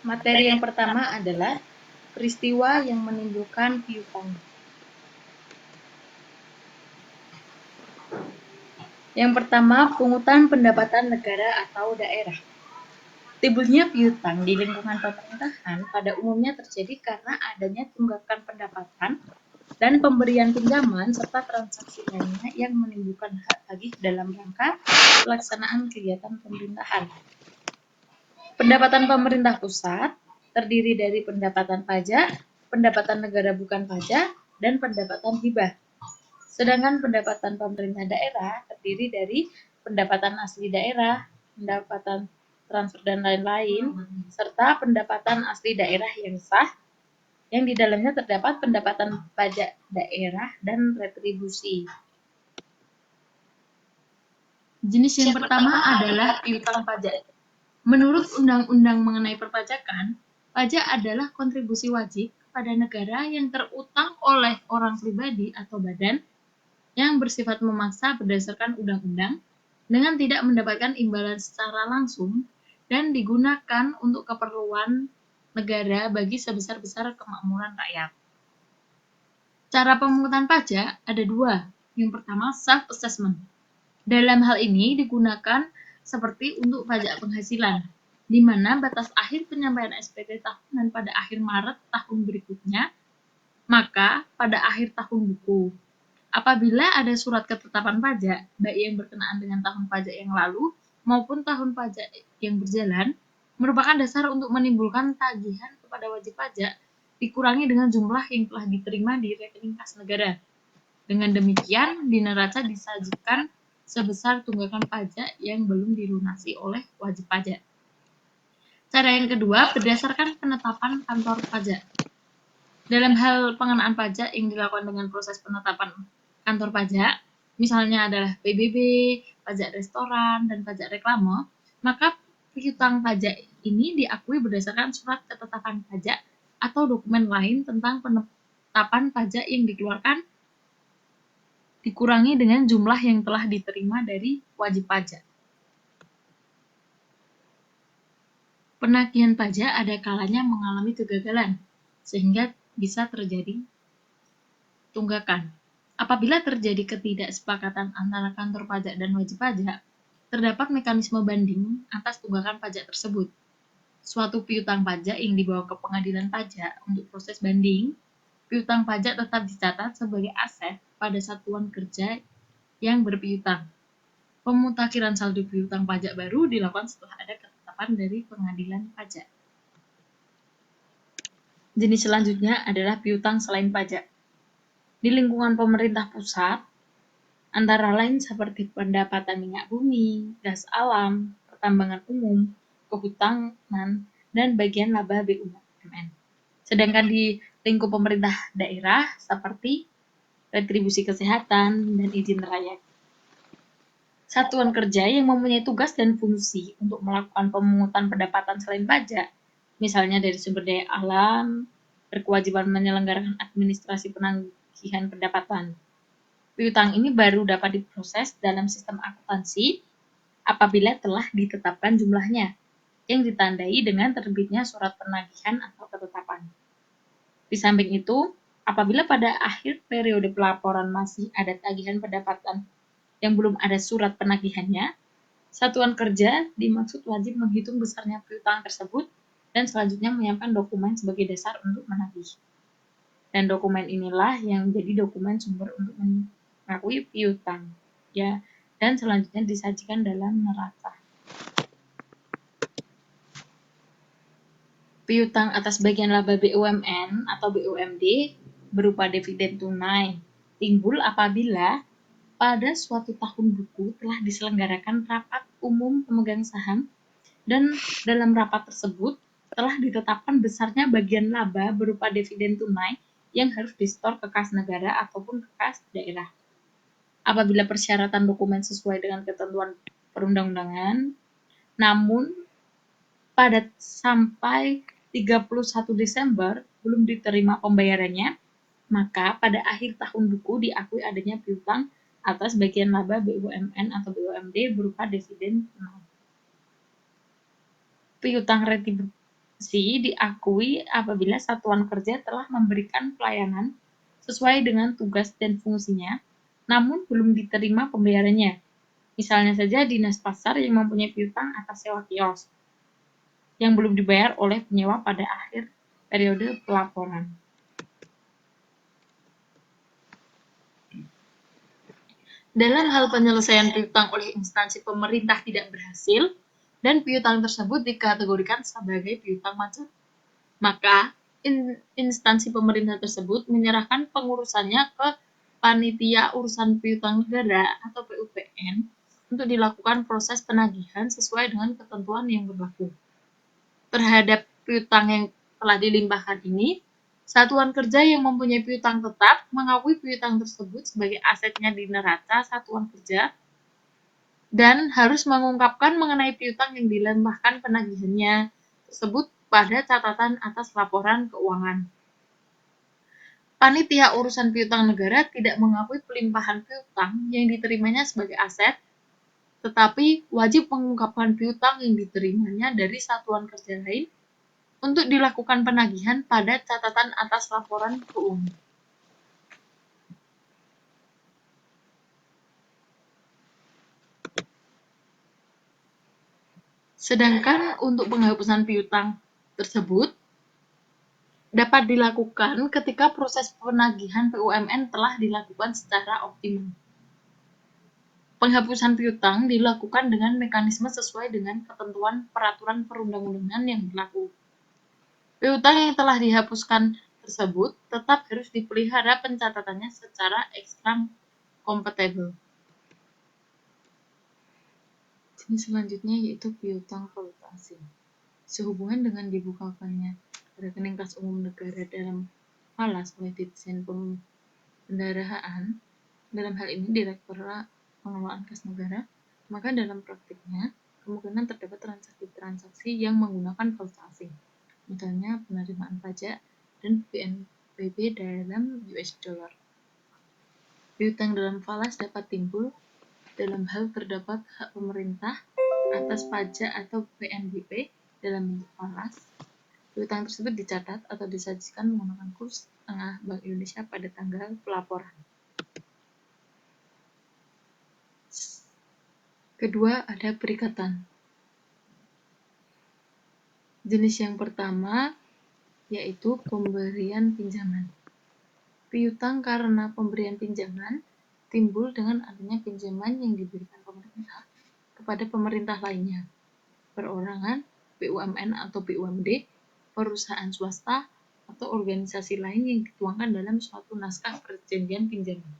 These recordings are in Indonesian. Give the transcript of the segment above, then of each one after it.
Materi yang pertama adalah peristiwa yang menimbulkan piutang. Yang pertama, pungutan pendapatan negara atau daerah. Timbulnya piutang di lingkungan pemerintahan pada umumnya terjadi karena adanya tunggakan pendapatan dan pemberian pinjaman serta transaksi lainnya yang menimbulkan hak tagih dalam rangka pelaksanaan kegiatan pemerintahan. Pendapatan pemerintah pusat terdiri dari pendapatan pajak, pendapatan negara bukan pajak, dan pendapatan hibah. Sedangkan pendapatan pemerintah daerah terdiri dari pendapatan asli daerah, pendapatan transfer dan lain-lain, serta pendapatan asli daerah yang sah, yang di dalamnya terdapat pendapatan pajak daerah dan retribusi. Jenis yang pertama adalah piutang pajak. Menurut Undang-Undang mengenai perpajakan, pajak adalah kontribusi wajib kepada negara yang terutang oleh orang pribadi atau badan yang bersifat memaksa berdasarkan undang-undang dengan tidak mendapatkan imbalan secara langsung dan digunakan untuk keperluan negara bagi sebesar-besar kemakmuran rakyat. Cara pemungutan pajak ada dua. Yang pertama, self-assessment. Dalam hal ini digunakan seperti untuk pajak penghasilan, di mana batas akhir penyampaian SPT tahunan pada akhir Maret tahun berikutnya, maka pada akhir tahun buku. Apabila ada surat ketetapan pajak, baik yang berkenaan dengan tahun pajak yang lalu maupun tahun pajak yang berjalan, merupakan dasar untuk menimbulkan tagihan kepada wajib pajak dikurangi dengan jumlah yang telah diterima di rekening kas negara. Dengan demikian, di neraca disajikan sebesar tunggakan pajak yang belum dilunasi oleh wajib pajak. Cara yang kedua, berdasarkan penetapan kantor pajak. Dalam hal pengenaan pajak yang dilakukan dengan proses penetapan kantor pajak, misalnya adalah PBB, pajak restoran, dan pajak reklame, maka piutang pajak ini diakui berdasarkan surat ketetapan pajak atau dokumen lain tentang penetapan pajak yang dikeluarkan dikurangi dengan jumlah yang telah diterima dari wajib pajak. Penagihan pajak ada kalanya mengalami kegagalan, sehingga bisa terjadi tunggakan. Apabila terjadi ketidaksepakatan antara kantor pajak dan wajib pajak, terdapat mekanisme banding atas tunggakan pajak tersebut. Suatu piutang pajak yang dibawa ke pengadilan pajak untuk proses banding, piutang pajak tetap dicatat sebagai aset pada satuan kerja yang berpiutang. Pemutakhiran saldo piutang pajak baru dilakukan setelah ada ketetapan dari pengadilan pajak. Jenis selanjutnya adalah piutang selain pajak. Di lingkungan pemerintah pusat, antara lain seperti pendapatan minyak bumi, gas alam, pertambangan umum, kehutanan, dan bagian laba BUMN. Sedangkan di lingkup pemerintah daerah seperti retribusi kesehatan dan izin trayek. Satuan kerja yang mempunyai tugas dan fungsi untuk melakukan pemungutan pendapatan selain pajak, misalnya dari sumber daya alam, berkewajiban menyelenggarakan administrasi penagihan pendapatan. Piutang ini baru dapat diproses dalam sistem akuntansi apabila telah ditetapkan jumlahnya, yang ditandai dengan terbitnya surat penagihan atau ketetapan. Di samping itu, apabila pada akhir periode pelaporan masih ada tagihan pendapatan yang belum ada surat penagihannya, satuan kerja dimaksud wajib menghitung besarnya piutang tersebut dan selanjutnya menyiapkan dokumen sebagai dasar untuk menagih. Dan dokumen inilah yang menjadi dokumen sumber untuk mengakui piutang, ya, dan selanjutnya disajikan dalam neraca. Piutang atas bagian laba BUMN atau BUMD berupa dividen tunai timbul apabila pada suatu tahun buku telah diselenggarakan rapat umum pemegang saham dan dalam rapat tersebut telah ditetapkan besarnya bagian laba berupa dividen tunai yang harus disetor ke kas negara ataupun ke kas daerah. Apabila persyaratan dokumen sesuai dengan ketentuan perundang-undangan, namun pada sampai 31 Desember belum diterima pembayarannya, maka pada akhir tahun buku diakui adanya piutang atas bagian laba BUMN atau BUMD berupa dividen tunai. Piutang diakui apabila satuan kerja telah memberikan pelayanan sesuai dengan tugas dan fungsinya, namun belum diterima pembayarannya. Misalnya saja dinas pasar yang mempunyai piutang atas sewa kios yang belum dibayar oleh penyewa pada akhir periode pelaporan. Dalam hal penyelesaian piutang oleh instansi pemerintah tidak berhasil, dan piutang tersebut dikategorikan sebagai piutang macet, maka instansi pemerintah tersebut menyerahkan pengurusannya ke Panitia Urusan Piutang Negara atau PUPN untuk dilakukan proses penagihan sesuai dengan ketentuan yang berlaku. Terhadap piutang yang telah dilimpahkan ini, satuan kerja yang mempunyai piutang tetap mengakui piutang tersebut sebagai asetnya di neraca satuan kerja dan harus mengungkapkan mengenai piutang yang dilimpahkan penagihannya tersebut pada catatan atas laporan keuangan. Panitia Urusan Piutang Negara tidak mengakui pelimpahan piutang yang diterimanya sebagai aset, tetapi wajib mengungkapkan piutang yang diterimanya dari satuan kerja lain untuk dilakukan penagihan pada catatan atas laporan keuangan. Sedangkan untuk penghapusan piutang tersebut dapat dilakukan ketika proses penagihan BUMN telah dilakukan secara optimal. Penghapusan piutang dilakukan dengan mekanisme sesuai dengan ketentuan peraturan perundang-undangan yang berlaku. Piutang yang telah dihapuskan tersebut tetap harus dipelihara pencatatannya secara ekstern kompatibel. Jenis selanjutnya yaitu piutang valuta asing. Sehubungan dengan dibukakannya rekening kas umum negara dalam falas oleh Ditjen Pembendaharaan, dalam hal ini Direktorat Pengelolaan Kas Negara, maka dalam praktiknya kemungkinan terdapat transaksi-transaksi yang menggunakan valuta asing, misalnya penerimaan pajak dan PNBP dalam US dollar. Piutang dalam falas dapat timbul dalam hal terdapat hak pemerintah atas pajak atau PNBP dalam bentuk falas. Piutang tersebut dicatat atau disajikan menggunakan kurs tengah Bank Indonesia pada tanggal pelaporan. Kedua, ada perikatan. Jenis yang pertama yaitu pemberian pinjaman. Piutang karena pemberian pinjaman timbul dengan adanya pinjaman yang diberikan pemerintah kepada pemerintah lainnya, perorangan, BUMN atau BUMD, perusahaan swasta, atau organisasi lain yang dituangkan dalam suatu naskah perjanjian pinjaman.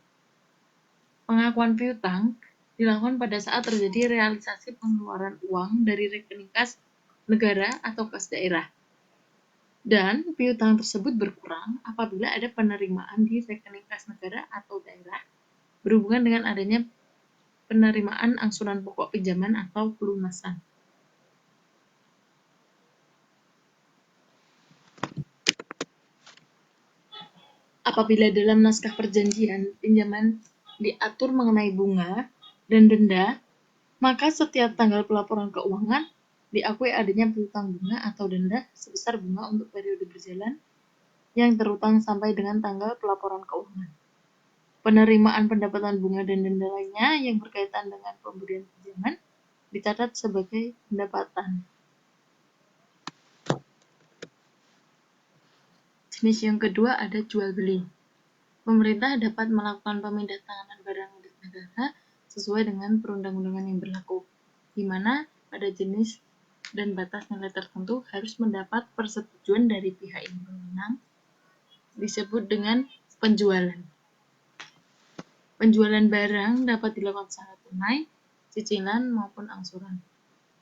Pengakuan piutang dilakukan pada saat terjadi realisasi pengeluaran uang dari rekening kas negara atau kas daerah. Dan piutang tersebut berkurang apabila ada penerimaan di rekening kas negara atau daerah berhubungan dengan adanya penerimaan angsuran pokok pinjaman atau pelunasan. Apabila dalam naskah perjanjian pinjaman diatur mengenai bunga dan denda, maka setiap tanggal pelaporan keuangan diakui adanya piutang bunga atau denda sebesar bunga untuk periode berjalan yang terutang sampai dengan tanggal pelaporan keuangan. Penerimaan pendapatan bunga dan denda lainnya yang berkaitan dengan pemberian pinjaman dicatat sebagai pendapatan. Jenis yang kedua ada jual beli. Pemerintah dapat melakukan pemindah tanganan barang milik negara sesuai dengan perundang-undangan yang berlaku, di mana pada jenis dan batas nilai tertentu harus mendapat persetujuan dari pihak yang berwenang, disebut dengan penjualan. Penjualan barang dapat dilakukan secara tunai, cicilan, maupun angsuran.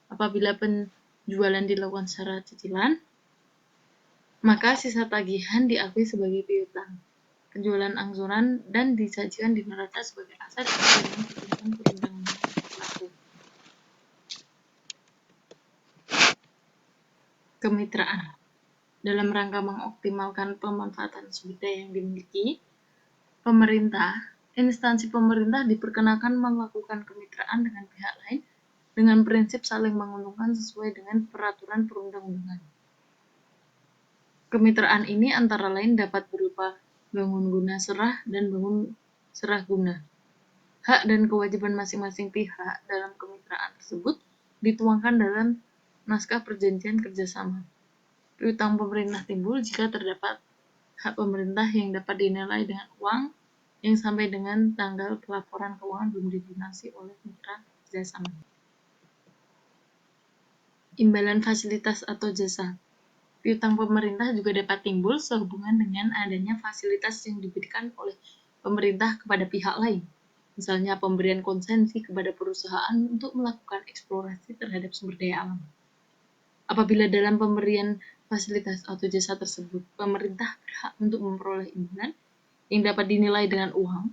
Apabila penjualan dilakukan secara cicilan, maka sisa tagihan diakui sebagai piutang, penjualan angsuran, dan disajikan di neraca sebagai aset sesuai dengan ketentuan perundang-undangan yang berlaku. Kemitraan. Dalam rangka mengoptimalkan pemanfaatan sumber daya yang dimiliki, instansi pemerintah diperkenakan melakukan kemitraan dengan pihak lain dengan prinsip saling menguntungkan sesuai dengan peraturan perundang-undangan. Kemitraan ini antara lain dapat berupa bangun guna serah dan bangun serah guna. Hak dan kewajiban masing-masing pihak dalam kemitraan tersebut dituangkan dalam naskah perjanjian kerjasama. Piutang pemerintah timbul jika terdapat hak pemerintah yang dapat dinilai dengan uang yang sampai dengan tanggal pelaporan keuangan belum dilunasi oleh mitra kerjasama. Imbalan fasilitas atau jasa. Piutang pemerintah juga dapat timbul sehubungan dengan adanya fasilitas yang diberikan oleh pemerintah kepada pihak lain. Misalnya pemberian konsensi kepada perusahaan untuk melakukan eksplorasi terhadap sumber daya alam. Apabila dalam pemberian fasilitas atau jasa tersebut, pemerintah berhak untuk memperoleh imbalan yang dapat dinilai dengan uang,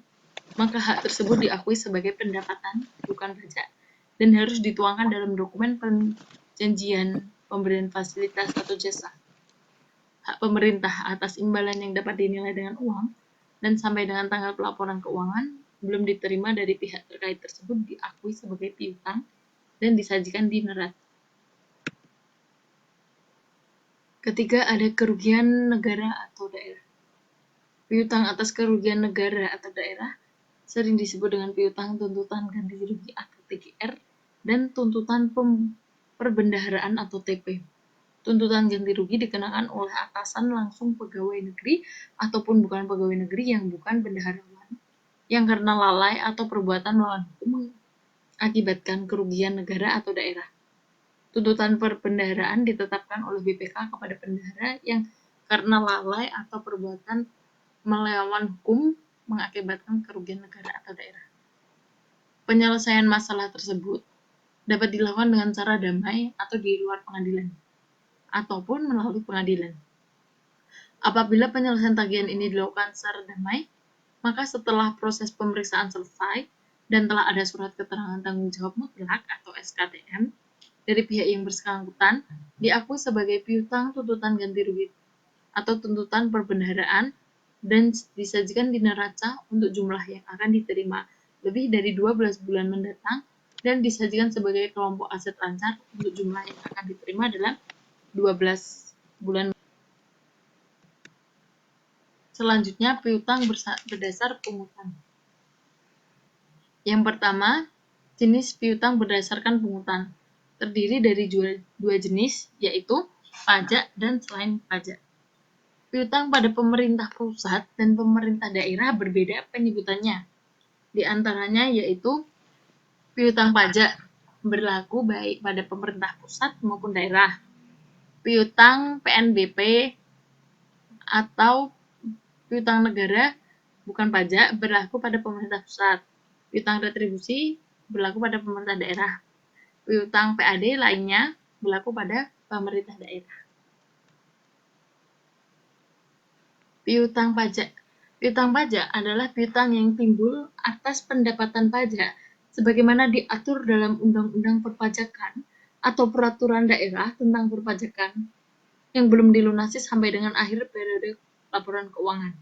maka hak tersebut diakui sebagai pendapatan, bukan pajak, dan harus dituangkan dalam dokumen perjanjian pemberian fasilitas atau jasa. Hak pemerintah atas imbalan yang dapat dinilai dengan uang dan sampai dengan tanggal pelaporan keuangan belum diterima dari pihak terkait tersebut diakui sebagai piutang dan disajikan di neraca. Ketiga, ada kerugian negara atau daerah. Piutang atas kerugian negara atau daerah sering disebut dengan piutang tuntutan ganti rugi atau TGR dan tuntutan perbendaharaan atau TP. Tuntutan ganti rugi dikenakan oleh atasan langsung pegawai negeri ataupun bukan pegawai negeri yang bukan bendaharawan yang karena lalai atau perbuatan melawan hukum mengakibatkan kerugian negara atau daerah. Tuntutan perbendaharaan ditetapkan oleh BPK kepada bendahara yang karena lalai atau perbuatan melawan hukum mengakibatkan kerugian negara atau daerah. Penyelesaian masalah tersebut dapat dilakukan dengan cara damai atau di luar pengadilan, ataupun melalui pengadilan. Apabila penyelesaian tagihan ini dilakukan secara damai, maka setelah proses pemeriksaan selesai dan telah ada surat keterangan tanggung jawab mutlak atau SKTM dari pihak yang bersangkutan, diakui sebagai piutang tuntutan ganti rugi atau tuntutan perbendaharaan dan disajikan di neraca untuk jumlah yang akan diterima lebih dari 12 bulan mendatang dan disajikan sebagai kelompok aset lancar untuk jumlah yang akan diterima dalam 12 bulan. Selanjutnya, piutang berdasar pungutan. Yang pertama, jenis piutang berdasarkan pungutan. Terdiri dari dua jenis, yaitu pajak dan selain pajak. Piutang pada pemerintah pusat dan pemerintah daerah berbeda penyebutannya. Di antaranya yaitu piutang pajak berlaku baik pada pemerintah pusat maupun daerah. Piutang PNBP atau piutang negara bukan pajak berlaku pada pemerintah pusat. Piutang retribusi berlaku pada pemerintah daerah. Piutang PAD lainnya berlaku pada pemerintah daerah. Piutang pajak. Piutang pajak adalah piutang yang timbul atas pendapatan pajak sebagaimana diatur dalam Undang-Undang Perpajakan atau Peraturan Daerah tentang Perpajakan yang belum dilunasi sampai dengan akhir periode laporan keuangan.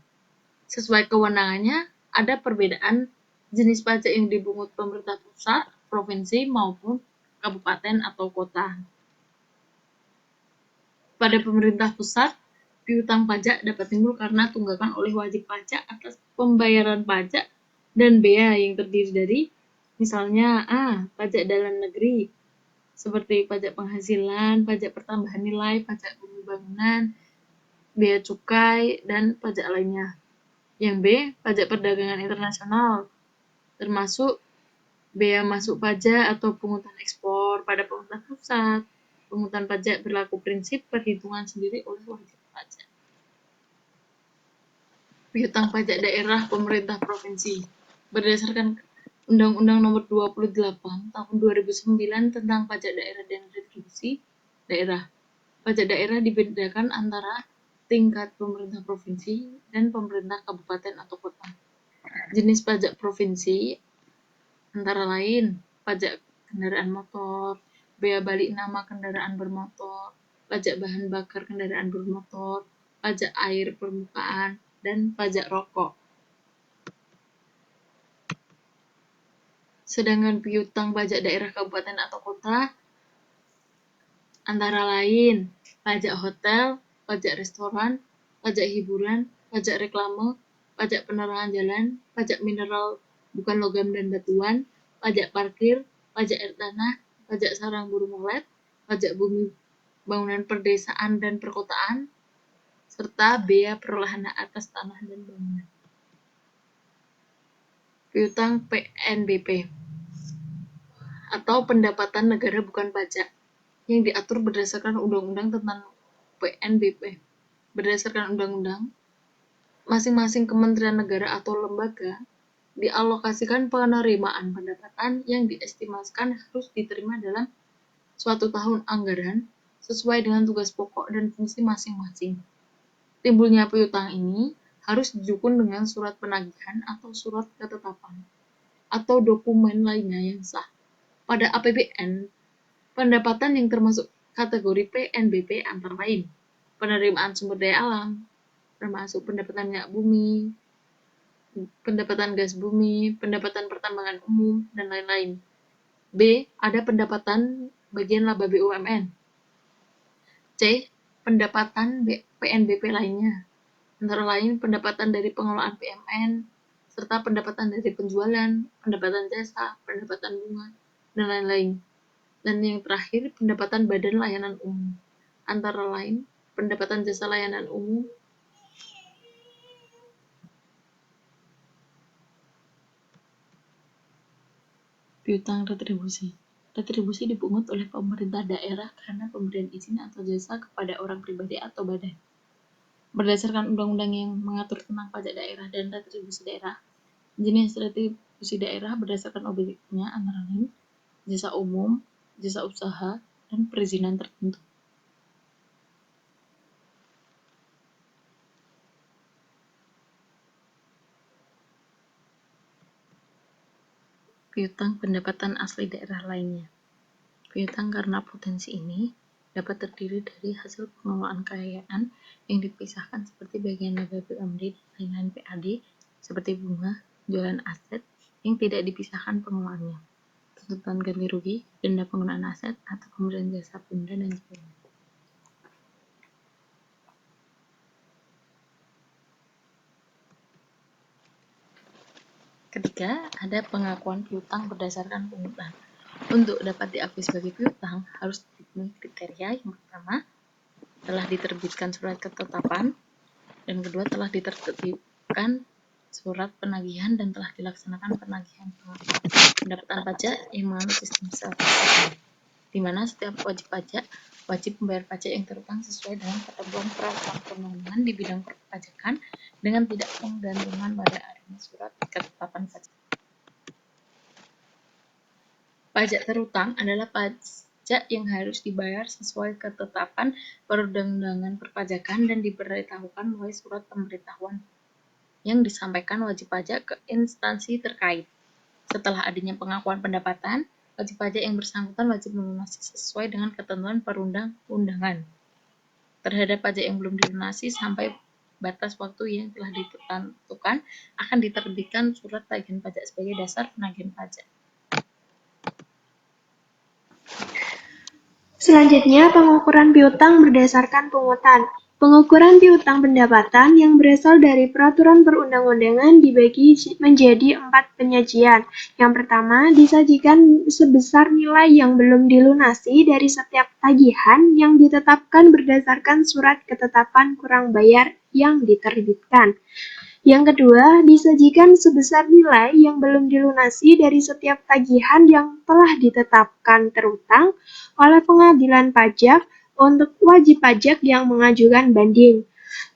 Sesuai kewenangannya, ada perbedaan jenis pajak yang dipungut pemerintah pusat, provinsi, maupun kabupaten atau kota. Pada pemerintah pusat, piutang pajak dapat timbul karena tunggakan oleh wajib pajak atas pembayaran pajak dan bea yang terdiri dari misalnya pajak dalam negeri seperti pajak penghasilan, pajak pertambahan nilai, pajak bumi bangunan, bea cukai, dan pajak lainnya. Yang B, pajak perdagangan internasional, termasuk bea masuk pajak atau pungutan ekspor pada pemerintah pusat. Pungutan pajak berlaku prinsip perhitungan sendiri oleh wajib pajak. Piutang pajak daerah pemerintah provinsi. Berdasarkan Undang-Undang Nomor 28 Tahun 2009 tentang Pajak Daerah dan Retribusi Daerah. Pajak daerah dibedakan antara tingkat pemerintah provinsi dan pemerintah kabupaten atau kota. Jenis pajak provinsi antara lain pajak kendaraan motor, bea balik nama kendaraan bermotor, pajak bahan bakar kendaraan bermotor, pajak air permukaan, dan pajak rokok. Sedangkan piutang pajak daerah kabupaten atau kota antara lain pajak hotel, pajak restoran, pajak hiburan, pajak reklame, pajak penerangan jalan, pajak mineral bukan logam dan batuan, pajak parkir, pajak air tanah, pajak sarang burung walet, pajak bumi bangunan perdesaan dan perkotaan, serta bea perolahan atas tanah dan bangunan. Piutang PNBP atau pendapatan negara bukan pajak yang diatur berdasarkan Undang-Undang tentang PNBP. Berdasarkan undang-undang, masing-masing kementerian negara atau lembaga dialokasikan penerimaan pendapatan yang diestimasikan harus diterima dalam suatu tahun anggaran sesuai dengan tugas pokok dan fungsi masing-masing. Timbulnya piutang ini harus didukung dengan surat penagihan atau surat ketetapan atau dokumen lainnya yang sah. Pada APBN, pendapatan yang termasuk kategori PNBP antara lain penerimaan sumber daya alam, termasuk pendapatan minyak bumi, pendapatan gas bumi, pendapatan pertambangan umum, dan lain-lain. B. Ada pendapatan bagian laba BUMN. C. Pendapatan PNBP lainnya, antara lain pendapatan dari pengelolaan PMN, serta pendapatan dari penjualan, pendapatan jasa, pendapatan bunga, dan lain-lain. Dan yang terakhir, pendapatan badan layanan umum, antara lain pendapatan jasa layanan umum, piutang retribusi. Retribusi dipungut oleh pemerintah daerah karena pemberian izin atau jasa kepada orang pribadi atau badan. Berdasarkan undang-undang yang mengatur tentang pajak daerah dan retribusi daerah, jenis retribusi daerah berdasarkan objeknya antara lain jasa umum, jasa usaha, dan perizinan tertentu. Piutang pendapatan asli daerah lainnya. Piutang karena potensi ini dapat terdiri dari hasil pengelolaan kekayaan yang dipisahkan seperti bagian laba BUMD dan lain-lain PAD, seperti bunga, jualan aset yang tidak dipisahkan pengelolaannya, tuntutan ganti rugi, denda penggunaan aset, atau pemberian jasa benda dan sebagainya. Ketiga, ada pengakuan piutang berdasarkan pungutan. Untuk dapat diakui sebagai piutang, harus dipenuhi kriteria. Yang pertama, telah diterbitkan surat ketetapan, dan kedua, telah ditertibkan surat penagihan dan telah dilaksanakan penagihan pendapatan pajak yang menganut sistem self-assessment, di mana setiap wajib pajak wajib membayar pajak yang terutang sesuai dengan ketentuan peraturan perundang-undangan di bidang perpajakan dengan tidak menggantungkan pada adanya surat ketetapan pajak. Pajak terutang adalah pajak yang harus dibayar sesuai ketetapan perundang-undangan perpajakan dan diberitahukan melalui surat pemberitahuan yang disampaikan wajib pajak ke instansi terkait. Setelah adanya pengakuan pendapatan, wajib pajak yang bersangkutan wajib melunasi sesuai dengan ketentuan perundang-undangan terhadap pajak yang belum dilunasi sampai batas waktu yang telah ditentukan akan diterbitkan surat tagihan pajak sebagai dasar penagihan pajak. Selanjutnya, pengukuran piutang berdasarkan pungutan. Pengukuran piutang pendapatan yang berasal dari peraturan perundang-undangan dibagi menjadi 4 penyajian. Yang pertama, disajikan sebesar nilai yang belum dilunasi dari setiap tagihan yang ditetapkan berdasarkan surat ketetapan kurang bayar yang diterbitkan. Yang kedua, disajikan sebesar nilai yang belum dilunasi dari setiap tagihan yang telah ditetapkan terutang oleh pengadilan pajak untuk wajib pajak yang mengajukan banding.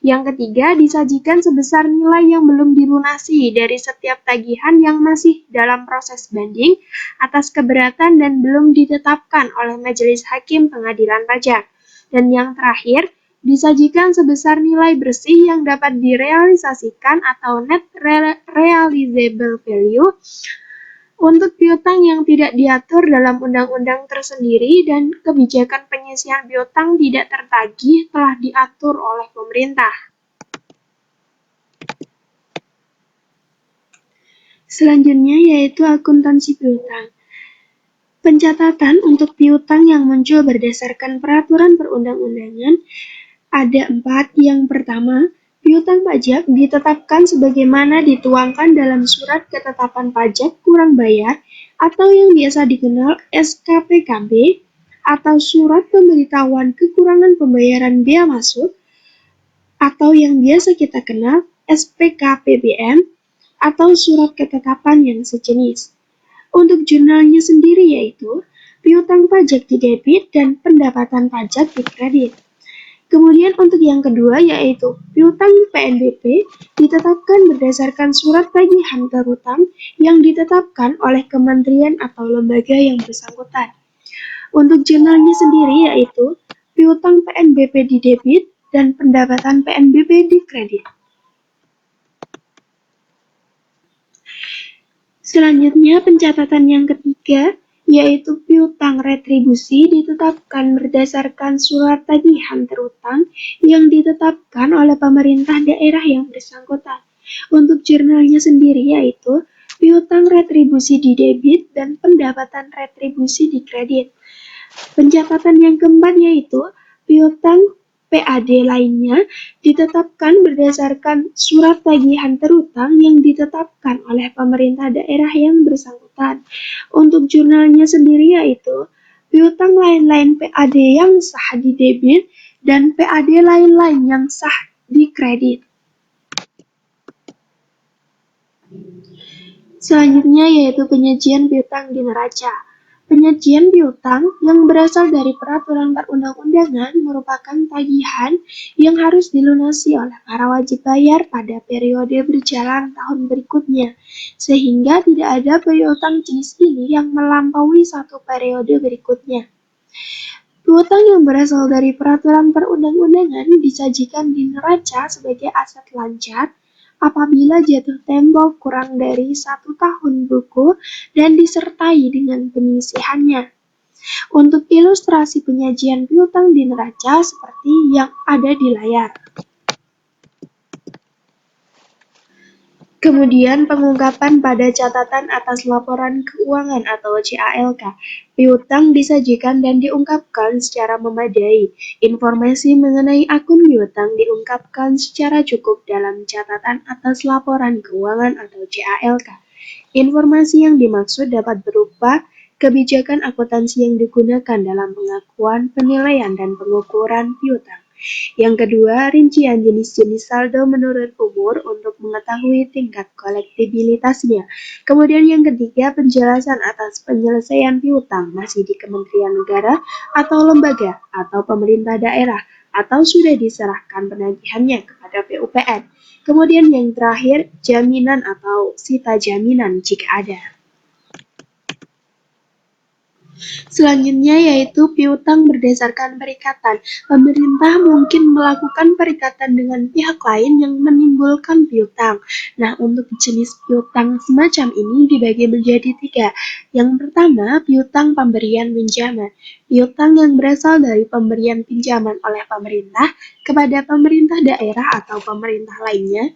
Yang ketiga, disajikan sebesar nilai yang belum dilunasi dari setiap tagihan yang masih dalam proses banding atas keberatan dan belum ditetapkan oleh Majelis Hakim Pengadilan Pajak. Dan yang terakhir, disajikan sebesar nilai bersih yang dapat direalisasikan atau net realizable value untuk piutang yang tidak diatur dalam undang-undang tersendiri dan kebijakan penyisihan piutang tidak tertagih telah diatur oleh pemerintah. Selanjutnya yaitu akuntansi piutang. Pencatatan untuk piutang yang muncul berdasarkan peraturan perundang-undangan Ada 4. Yang pertama, piutang pajak ditetapkan sebagaimana dituangkan dalam Surat Ketetapan Pajak Kurang Bayar atau yang biasa dikenal SKPKB atau Surat Pemberitahuan Kekurangan Pembayaran Bea Masuk atau yang biasa kita kenal SPKPBM atau Surat Ketetapan yang sejenis. Untuk jurnalnya sendiri yaitu piutang pajak di debit dan pendapatan pajak di kredit. Kemudian untuk yang kedua yaitu piutang PNBP ditetapkan berdasarkan surat tagihan terutang yang ditetapkan oleh kementerian atau lembaga yang bersangkutan. Untuk jurnalnya sendiri yaitu piutang PNBP di debit dan pendapatan PNBP di kredit. Selanjutnya pencatatan yang ketiga yaitu piutang retribusi ditetapkan berdasarkan surat tagihan terutang yang ditetapkan oleh pemerintah daerah yang bersangkutan. Untuk jurnalnya sendiri yaitu piutang retribusi di debit dan pendapatan retribusi di kredit. Pencatatan yang keempat yaitu piutang PAD lainnya ditetapkan berdasarkan surat tagihan terutang yang ditetapkan oleh pemerintah daerah yang bersangkutan. Untuk jurnalnya sendiri yaitu piutang lain-lain PAD yang sah di debit dan PAD lain-lain yang sah di kredit. Selanjutnya yaitu penyajian piutang di neraca. Penyajian piutang yang berasal dari peraturan perundang-undangan merupakan tagihan yang harus dilunasi oleh para wajib bayar pada periode berjalan tahun berikutnya, sehingga tidak ada piutang jenis ini yang melampaui satu periode berikutnya. Piutang yang berasal dari peraturan perundang-undangan disajikan di neraca sebagai aset lancar apabila jatuh tempo kurang dari 1 tahun buku dan disertai dengan penyisihannya. Untuk ilustrasi penyajian piutang di neraca seperti yang ada di layar. Kemudian pengungkapan pada catatan atas laporan keuangan atau CALK. Piutang disajikan dan diungkapkan secara memadai. Informasi mengenai akun piutang diungkapkan secara cukup dalam catatan atas laporan keuangan atau CALK. Informasi yang dimaksud dapat berupa kebijakan akuntansi yang digunakan dalam pengakuan, penilaian, dan pengukuran piutang. Yang kedua, rincian jenis-jenis saldo menurut umur untuk mengetahui tingkat kolektibilitasnya. Kemudian yang ketiga, penjelasan atas penyelesaian piutang masih di Kementerian Negara atau lembaga atau pemerintah daerah atau sudah diserahkan penagihannya kepada PUPR. Kemudian yang terakhir, jaminan atau sita jaminan jika ada. Selanjutnya yaitu piutang berdasarkan perikatan. Pemerintah mungkin melakukan perikatan dengan pihak lain yang menimbulkan piutang. Nah, untuk jenis piutang semacam ini dibagi menjadi 3. Yang pertama, piutang pemberian pinjaman. Piutang yang berasal dari pemberian pinjaman oleh pemerintah kepada pemerintah daerah atau pemerintah lainnya,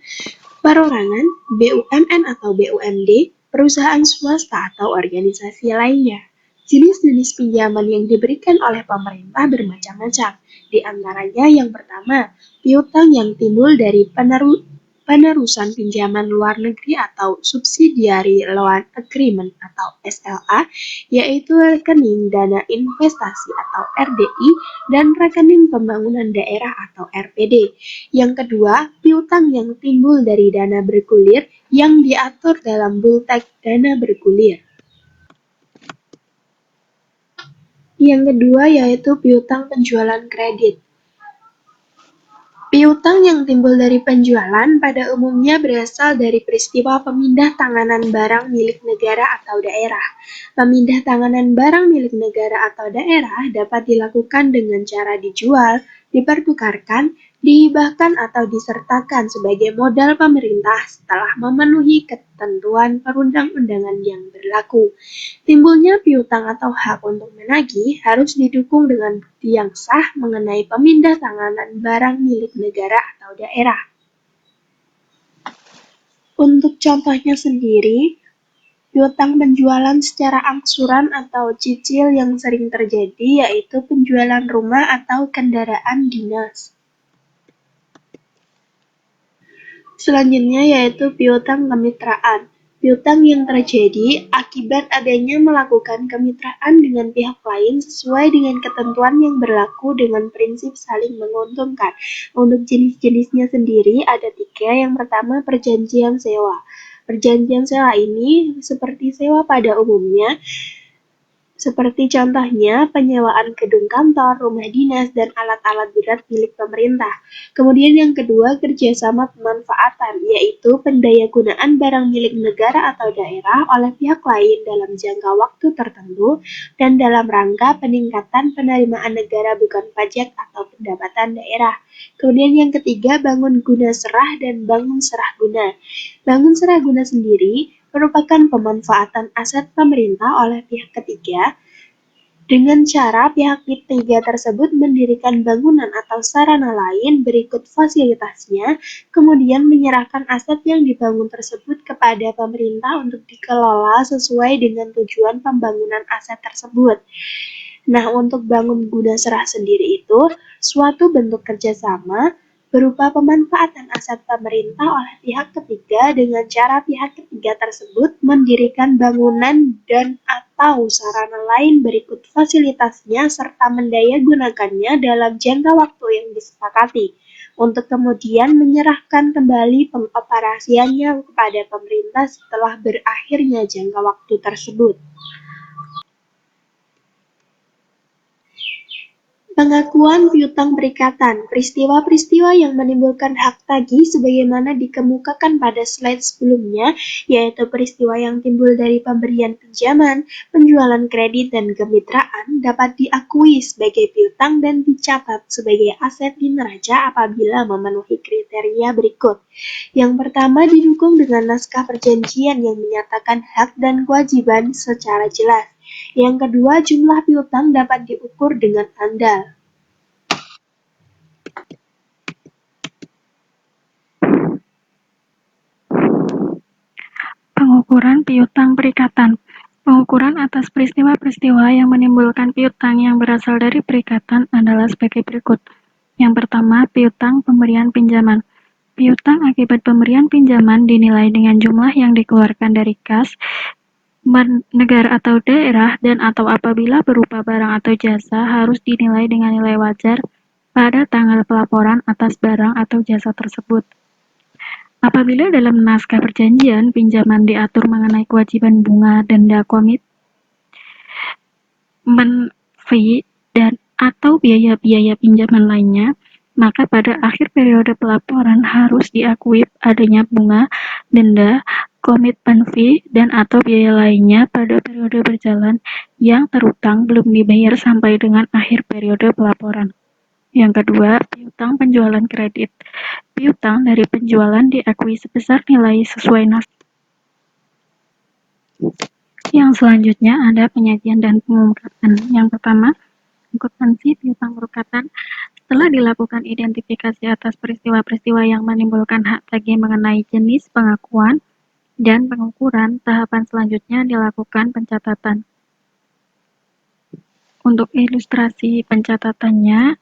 perorangan, BUMN atau BUMD, perusahaan swasta atau organisasi lainnya. Jenis-jenis pinjaman yang diberikan oleh pemerintah bermacam-macam. Di antaranya yang pertama, piutang yang timbul dari penerusan pinjaman luar negeri atau subsidiary loan agreement atau SLA, yaitu rekening dana investasi atau RDI dan rekening pembangunan daerah atau RPD. Yang kedua, piutang yang timbul dari dana bergulir yang diatur dalam Bulteks dana bergulir. Yang kedua yaitu piutang penjualan kredit. Piutang yang timbul dari penjualan pada umumnya berasal dari peristiwa pemindah tanganan barang milik negara atau daerah. Pemindah tanganan barang milik negara atau daerah dapat dilakukan dengan cara dijual, dipertukarkan, dihibahkan atau disertakan sebagai modal pemerintah setelah memenuhi ketentuan perundang-undangan yang berlaku. Timbulnya piutang atau hak untuk menagih harus didukung dengan bukti yang sah mengenai pemindah tanganan barang milik negara atau daerah. Untuk contohnya sendiri, piutang penjualan secara angsuran atau cicil yang sering terjadi yaitu penjualan rumah atau kendaraan dinas. Selanjutnya yaitu piutang kemitraan. Piutang yang terjadi akibat adanya melakukan kemitraan dengan pihak lain sesuai dengan ketentuan yang berlaku dengan prinsip saling menguntungkan. Untuk jenis-jenisnya sendiri ada tiga. Yang pertama perjanjian sewa. Perjanjian sewa ini seperti sewa pada umumnya, seperti contohnya penyewaan gedung kantor, rumah dinas, dan alat-alat berat milik pemerintah. Kemudian yang kedua, kerjasama pemanfaatan, yaitu pendayagunaan barang milik negara atau daerah oleh pihak lain dalam jangka waktu tertentu dan dalam rangka peningkatan penerimaan negara bukan pajak atau pendapatan daerah. Kemudian yang ketiga, bangun guna serah dan bangun serah guna. Bangun serah guna sendiri merupakan pemanfaatan aset pemerintah oleh pihak ketiga dengan cara pihak ketiga tersebut mendirikan bangunan atau sarana lain berikut fasilitasnya, kemudian menyerahkan aset yang dibangun tersebut kepada pemerintah untuk dikelola sesuai dengan tujuan pembangunan aset tersebut. Nah, untuk bangun guna serah sendiri itu suatu bentuk kerjasama berupa pemanfaatan aset pemerintah oleh pihak ketiga dengan cara pihak ketiga tersebut mendirikan bangunan dan atau sarana lain berikut fasilitasnya serta mendayagunakannya dalam jangka waktu yang disepakati untuk kemudian menyerahkan kembali pengoperasiannya kepada pemerintah setelah berakhirnya jangka waktu tersebut. Pengakuan piutang perikatan, peristiwa-peristiwa yang menimbulkan hak tagih sebagaimana dikemukakan pada slide sebelumnya, yaitu peristiwa yang timbul dari pemberian pinjaman, penjualan kredit, dan kemitraan dapat diakui sebagai piutang dan dicatat sebagai aset di neraca apabila memenuhi kriteria berikut. Yang pertama didukung dengan naskah perjanjian yang menyatakan hak dan kewajiban secara jelas. Yang kedua, jumlah piutang dapat diukur dengan andal. Pengukuran piutang perikatan. Pengukuran atas peristiwa-peristiwa yang menimbulkan piutang yang berasal dari perikatan adalah sebagai berikut. Yang pertama, piutang pemberian pinjaman. Piutang akibat pemberian pinjaman dinilai dengan jumlah yang dikeluarkan dari kas, negara atau daerah, dan atau apabila berupa barang atau jasa harus dinilai dengan nilai wajar pada tanggal pelaporan atas barang atau jasa tersebut. Apabila dalam naskah perjanjian pinjaman diatur mengenai kewajiban bunga, denda, komitmen fee, dan atau biaya-biaya pinjaman lainnya, maka pada akhir periode pelaporan harus diakui adanya bunga, denda, komitmen fee, dan atau biaya lainnya pada periode berjalan yang terutang belum dibayar sampai dengan akhir periode pelaporan. Yang kedua, piutang penjualan kredit. Piutang dari penjualan diakui sebesar nilai sesuai naskah. Yang selanjutnya ada penyajian dan pengungkapan. Yang pertama, akuntansi piutang perukatan. Setelah dilakukan identifikasi atas peristiwa-peristiwa yang menimbulkan hak tagih mengenai jenis pengakuan dan pengukuran, tahapan selanjutnya dilakukan pencatatan. Untuk ilustrasi pencatatannya,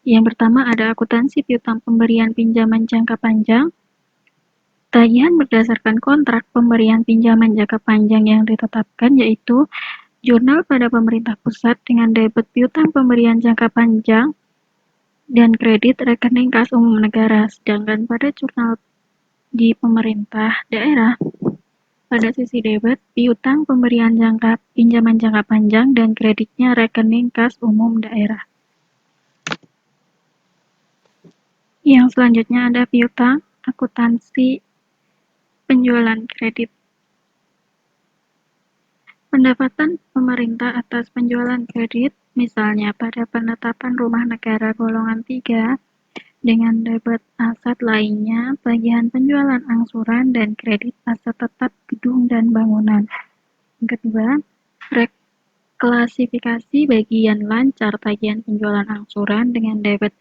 yang pertama ada akuntansi piutang pemberian pinjaman jangka panjang. Tagihan berdasarkan kontrak pemberian pinjaman jangka panjang yang ditetapkan yaitu jurnal pada pemerintah pusat dengan debit piutang pemberian jangka panjang dan kredit rekening kas umum negara. Sedangkan pada jurnal di pemerintah daerah, pada sisi debit piutang pemberian pinjaman jangka panjang dan kreditnya rekening kas umum daerah. Yang selanjutnya ada piutang akuntansi penjualan kredit. Pendapatan pemerintah atas penjualan kredit, misalnya pada penetapan rumah negara golongan 3 dengan debit aset lainnya, bagian penjualan angsuran dan kredit aset tetap gedung dan bangunan. Yang kedua, reklasifikasi bagian lancar tagihan penjualan angsuran dengan debit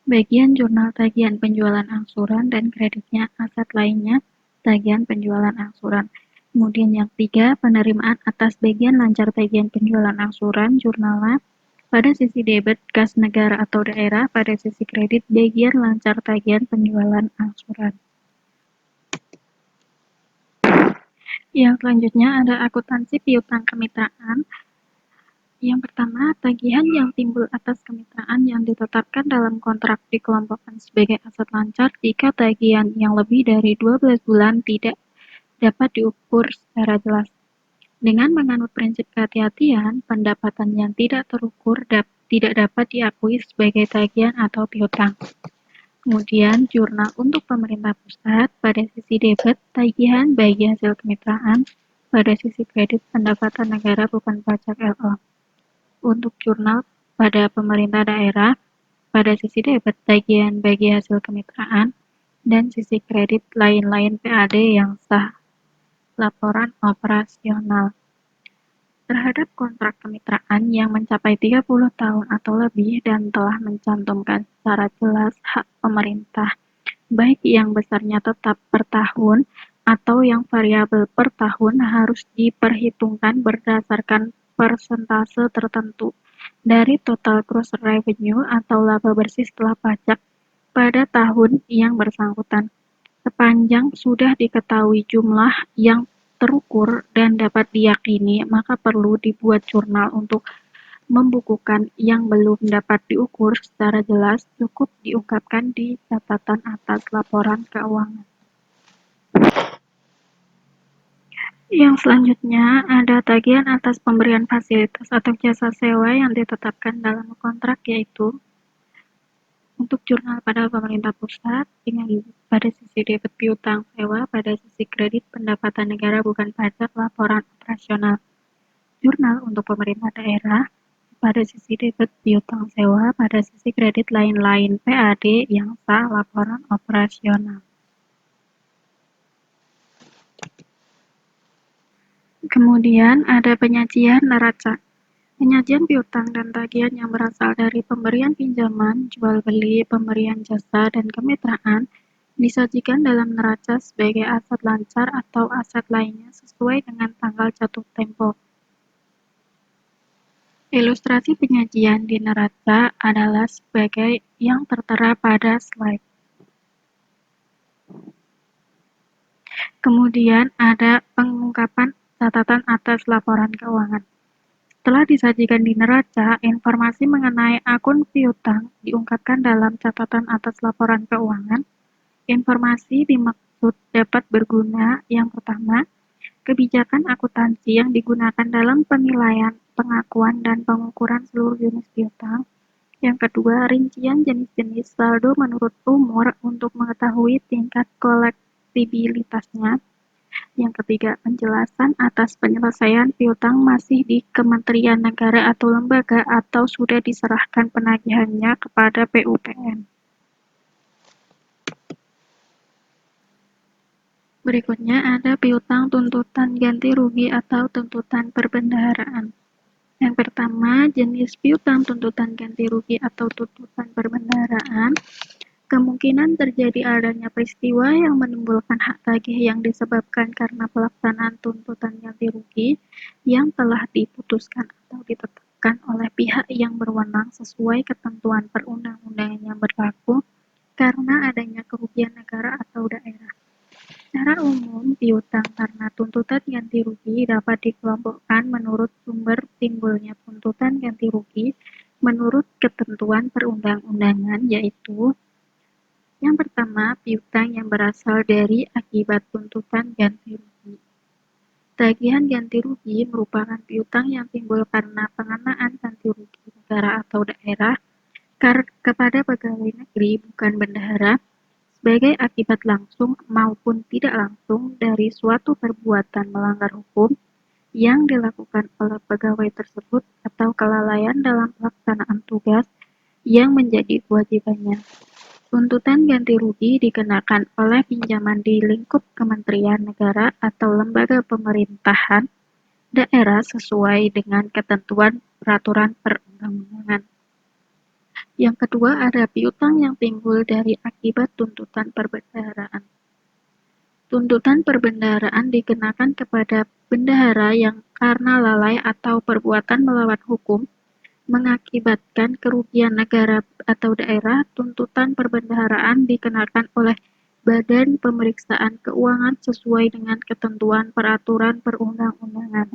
bagian jurnal tagihan penjualan angsuran dan kreditnya aset lainnya tagihan penjualan angsuran. Kemudian yang ketiga, penerimaan atas bagian lancar tagihan penjualan angsuran jurnalnya pada sisi debit kas negara atau daerah, pada sisi kredit bagian lancar tagihan penjualan angsuran. Yang selanjutnya ada akuntansi piutang kemitraan. Yang pertama, tagihan yang timbul atas kemitraan yang ditetapkan dalam kontrak dikelompokkan sebagai aset lancar jika tagihan yang lebih dari 12 bulan tidak dapat diukur secara jelas. Dengan menganut prinsip kehati-hatian, pendapatan yang tidak terukur tidak dapat diakui sebagai tagihan atau piutang. Kemudian, jurnal untuk pemerintah pusat pada sisi debit, tagihan bagi hasil kemitraan, pada sisi kredit pendapatan negara bukan pajak LO. Untuk jurnal pada pemerintah daerah, pada sisi debit, tagihan bagi hasil kemitraan, dan sisi kredit lain-lain PAD yang sah. Laporan operasional terhadap kontrak kemitraan yang mencapai 30 tahun atau lebih dan telah mencantumkan secara jelas hak pemerintah, baik yang besarnya tetap per tahun atau yang variabel per tahun, harus diperhitungkan berdasarkan persentase tertentu dari total gross revenue atau laba bersih setelah pajak pada tahun yang bersangkutan. Sepanjang sudah diketahui jumlah yang terukur dan dapat diyakini, maka perlu dibuat jurnal untuk membukukan yang belum dapat diukur secara jelas, cukup diungkapkan di catatan atas laporan keuangan. Yang selanjutnya ada tagihan atas pemberian fasilitas atau jasa sewa yang ditetapkan dalam kontrak, yaitu untuk jurnal pada pemerintah pusat dengan pada sisi debit piutang sewa, pada sisi kredit pendapatan negara bukan pajak laporan operasional. Jurnal untuk pemerintah daerah pada sisi debit piutang sewa, pada sisi kredit lain-lain PAD yang sah laporan operasional. Kemudian ada penyajian neraca. Penyajian piutang dan tagihan yang berasal dari pemberian pinjaman, jual beli, pemberian jasa, dan kemitraan disajikan dalam neraca sebagai aset lancar atau aset lainnya sesuai dengan tanggal jatuh tempo. Ilustrasi penyajian di neraca adalah sebagai yang tertera pada slide. Kemudian ada pengungkapan catatan atas laporan keuangan. Setelah disajikan di neraca, informasi mengenai akun piutang diungkapkan dalam catatan atas laporan keuangan. Informasi dimaksud dapat berguna: yang pertama, kebijakan akuntansi yang digunakan dalam penilaian, pengakuan, dan pengukuran seluruh jenis piutang. Yang kedua, rincian jenis-jenis saldo menurut umur untuk mengetahui tingkat kolektibilitasnya. Yang ketiga, penjelasan atas penyelesaian piutang masih di Kementerian Negara atau lembaga atau sudah diserahkan penagihannya kepada PUPN. Berikutnya ada piutang tuntutan ganti rugi atau tuntutan perbendaharaan. Yang pertama, jenis piutang tuntutan ganti rugi atau tuntutan perbendaharaan. Kemungkinan terjadi adanya peristiwa yang menimbulkan hak tagih yang disebabkan karena pelaksanaan tuntutan ganti rugi yang telah diputuskan atau ditetapkan oleh pihak yang berwenang sesuai ketentuan perundang-undangan yang berlaku karena adanya kerugian negara atau daerah. Secara umum, piutang karena tuntutan ganti rugi dapat dikelompokkan menurut sumber timbulnya tuntutan ganti rugi menurut ketentuan perundang-undangan, yaitu: yang pertama, piutang yang berasal dari akibat tuntutan ganti rugi. Tagihan ganti rugi merupakan piutang yang timbul karena pengenaan ganti rugi negara atau daerah kepada pegawai negeri bukan bendahara sebagai akibat langsung maupun tidak langsung dari suatu perbuatan melanggar hukum yang dilakukan oleh pegawai tersebut atau kelalaian dalam pelaksanaan tugas yang menjadi kewajibannya. Tuntutan ganti rugi dikenakan oleh pinjaman di lingkup kementerian negara atau lembaga pemerintahan daerah sesuai dengan ketentuan peraturan perundang-undangan. Yang kedua, ada piutang yang timbul dari akibat tuntutan perbendaharaan. Tuntutan perbendaharaan dikenakan kepada bendahara yang karena lalai atau perbuatan melawan hukum mengakibatkan kerugian negara atau daerah. Tuntutan perbendaharaan dikenakan oleh Badan Pemeriksaan Keuangan sesuai dengan ketentuan peraturan perundang-undangan.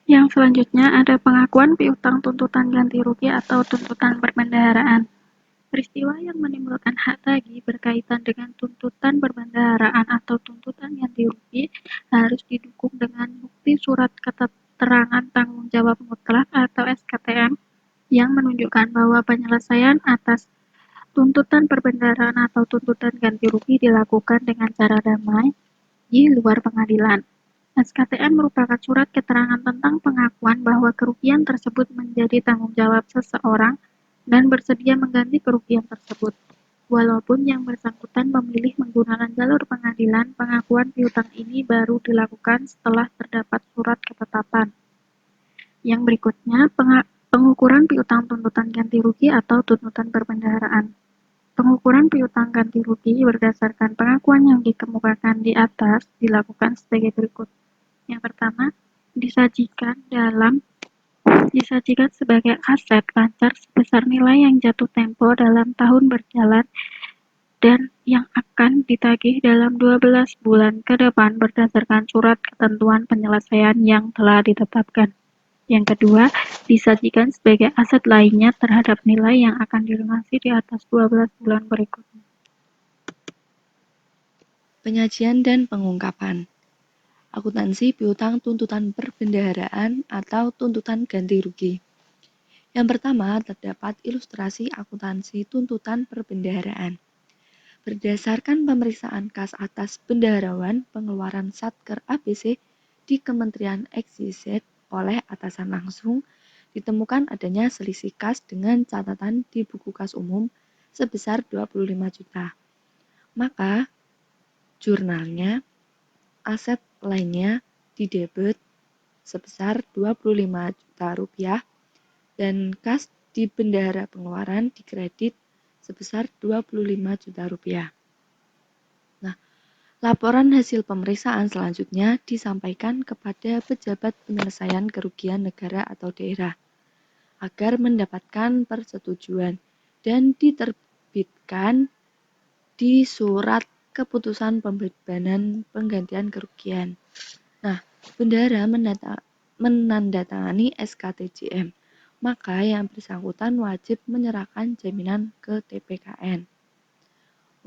Yang selanjutnya ada pengakuan piutang tuntutan ganti rugi atau tuntutan perbendaharaan. Peristiwa yang menimbulkan hak tagih berkaitan dengan tuntutan perbendaharaan atau tuntutan ganti rugi harus didukung dengan bukti surat keterangan tanggung jawab mutlak atau SKTM yang menunjukkan bahwa penyelesaian atas tuntutan perbendaharaan atau tuntutan ganti rugi dilakukan dengan cara damai di luar pengadilan. SKTM merupakan surat keterangan tentang pengakuan bahwa kerugian tersebut menjadi tanggung jawab seseorang dan bersedia mengganti kerugian tersebut. Walaupun yang bersangkutan memilih menggunakan jalur pengadilan, pengakuan piutang ini baru dilakukan setelah terdapat surat ketetapan. Yang berikutnya, pengukuran piutang tuntutan ganti rugi atau tuntutan perbendaharaan. Pengukuran piutang ganti rugi berdasarkan pengakuan yang dikemukakan di atas dilakukan sebagai berikut. Yang pertama, disajikan sebagai aset lancar sebesar nilai yang jatuh tempo dalam tahun berjalan dan yang akan ditagih dalam 12 bulan ke depan berdasarkan surat ketentuan penyelesaian yang telah ditetapkan. Yang kedua, disajikan sebagai aset lainnya terhadap nilai yang akan dilunasi di atas 12 bulan berikutnya. Penyajian dan pengungkapan. Akuntansi piutang tuntutan perbendaharaan atau tuntutan ganti rugi. Yang pertama, terdapat ilustrasi akuntansi tuntutan perbendaharaan. Berdasarkan pemeriksaan kas atas bendaharawan pengeluaran Satker ABC di Kementerian XYZ oleh atasan langsung, ditemukan adanya selisih kas dengan catatan di buku kas umum sebesar 25 juta. Maka, jurnalnya, aset lainnya didebet sebesar 25 juta rupiah dan kas di bendahara pengeluaran dikredit sebesar 25 juta rupiah. Nah, laporan hasil pemeriksaan selanjutnya disampaikan kepada pejabat penyelesaian kerugian negara atau daerah agar mendapatkan persetujuan dan diterbitkan di surat keputusan pembebanan penggantian kerugian. Nah, bendahara menandatangani SKTJM, maka yang bersangkutan wajib menyerahkan jaminan ke TPKN.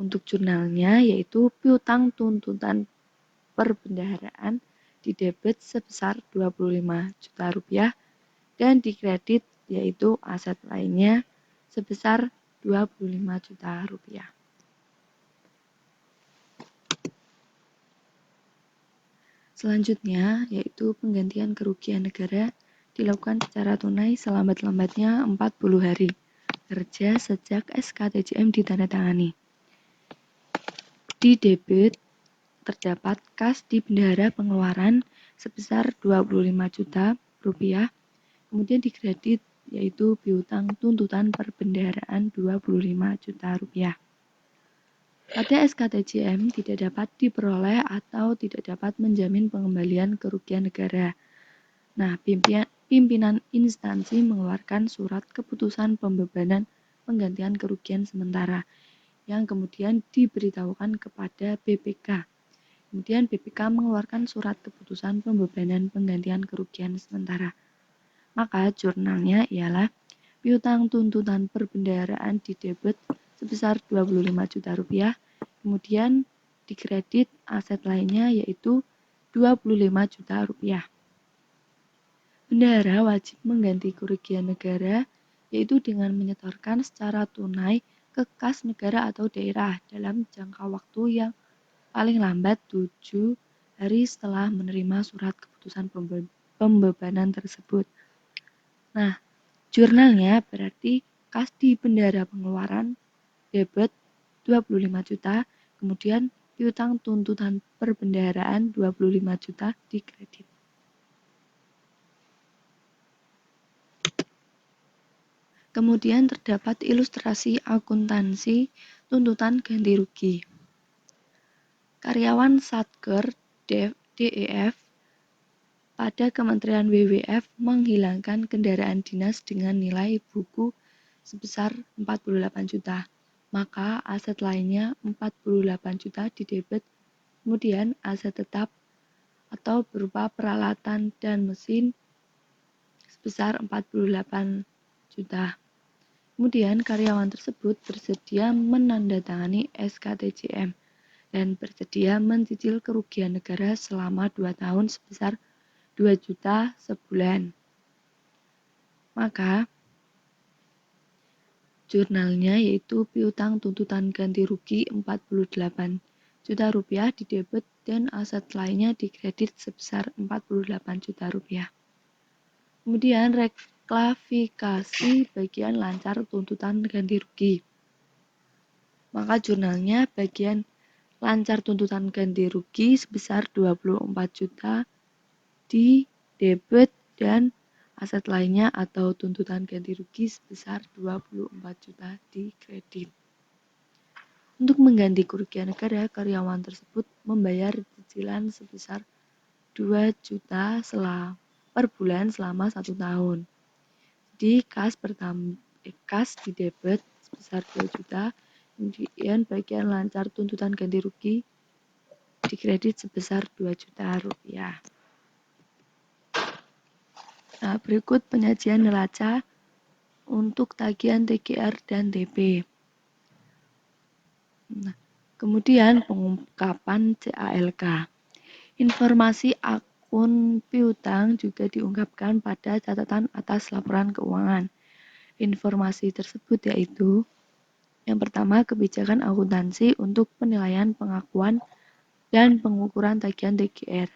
Untuk jurnalnya yaitu piutang tuntutan perbendaharaan didebet sebesar 25 juta rupiah dan dikredit yaitu aset lainnya sebesar 25 juta rupiah. Selanjutnya, yaitu penggantian kerugian negara dilakukan secara tunai selambat-lambatnya 40 hari kerja sejak SKTJM ditandatangani. Di debit terdapat kas di bendahara pengeluaran sebesar 25 juta rupiah, kemudian dikredit yaitu piutang tuntutan perbendaharaan 25 juta rupiah. Pada SKTJM tidak dapat diperoleh atau tidak dapat menjamin pengembalian kerugian negara. Nah, pimpinan instansi mengeluarkan surat keputusan pembebanan penggantian kerugian sementara yang kemudian diberitahukan kepada BPK. Kemudian BPK mengeluarkan surat keputusan pembebanan penggantian kerugian sementara. Maka jurnalnya ialah piutang tuntutan perbendaharaan didebet sebesar 25 juta rupiah, kemudian dikredit aset lainnya yaitu 25 juta rupiah. Bendahara wajib mengganti kerugian negara yaitu dengan menyetorkan secara tunai ke kas negara atau daerah dalam jangka waktu yang paling lambat 7 hari setelah menerima surat keputusan pembebanan tersebut. Nah, jurnalnya berarti kas di bendahara pengeluaran debet 25 juta, kemudian piutang tuntutan perbendaharaan 25 juta dikredit. Kemudian terdapat ilustrasi akuntansi tuntutan ganti rugi. Karyawan Satker DEF pada Kementerian WWF menghilangkan kendaraan dinas dengan nilai buku sebesar 48 juta. Maka aset lainnya 48 juta didebet, kemudian aset tetap atau berupa peralatan dan mesin sebesar 48 juta. Kemudian karyawan tersebut bersedia menandatangani SKTJM dan bersedia mencicil kerugian negara selama 2 tahun sebesar 2 juta sebulan. Maka jurnalnya yaitu piutang tuntutan ganti rugi 48 juta rupiah didebet dan aset lainnya dikredit sebesar 48 juta rupiah. Kemudian reklasifikasi bagian lancar tuntutan ganti rugi. Maka jurnalnya bagian lancar tuntutan ganti rugi sebesar 24 juta di debit dan aset lainnya atau tuntutan ganti rugi sebesar 24 juta di kredit. Untuk mengganti kerugian negara, karyawan tersebut membayar cicilan sebesar 2 juta per bulan selama 1 tahun. Di kas di debit sebesar 2 juta, kemudian bagian lancar tuntutan ganti rugi dikredit sebesar 2 juta rupiah. Nah, berikut penyajian neraca untuk tagihan TGR dan TP. Nah, kemudian pengungkapan CALK. Informasi akun piutang juga diungkapkan pada catatan atas laporan keuangan. Informasi tersebut yaitu yang pertama, kebijakan akuntansi untuk penilaian pengakuan dan pengukuran tagihan TGR.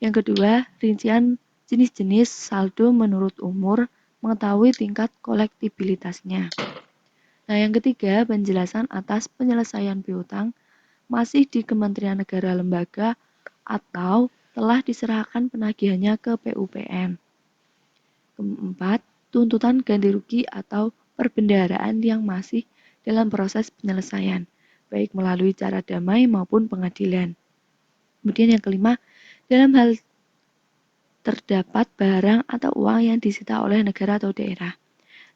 Yang kedua, rincian jenis-jenis saldo menurut umur, mengetahui tingkat kolektibilitasnya. Nah, yang ketiga, penjelasan atas penyelesaian piutang masih di Kementerian Negara Lembaga atau telah diserahkan penagihannya ke PUPM. Keempat, tuntutan ganti rugi atau perbendaharaan yang masih dalam proses penyelesaian, baik melalui cara damai maupun pengadilan. Kemudian yang kelima, dalam hal terdapat barang atau uang yang disita oleh negara atau daerah.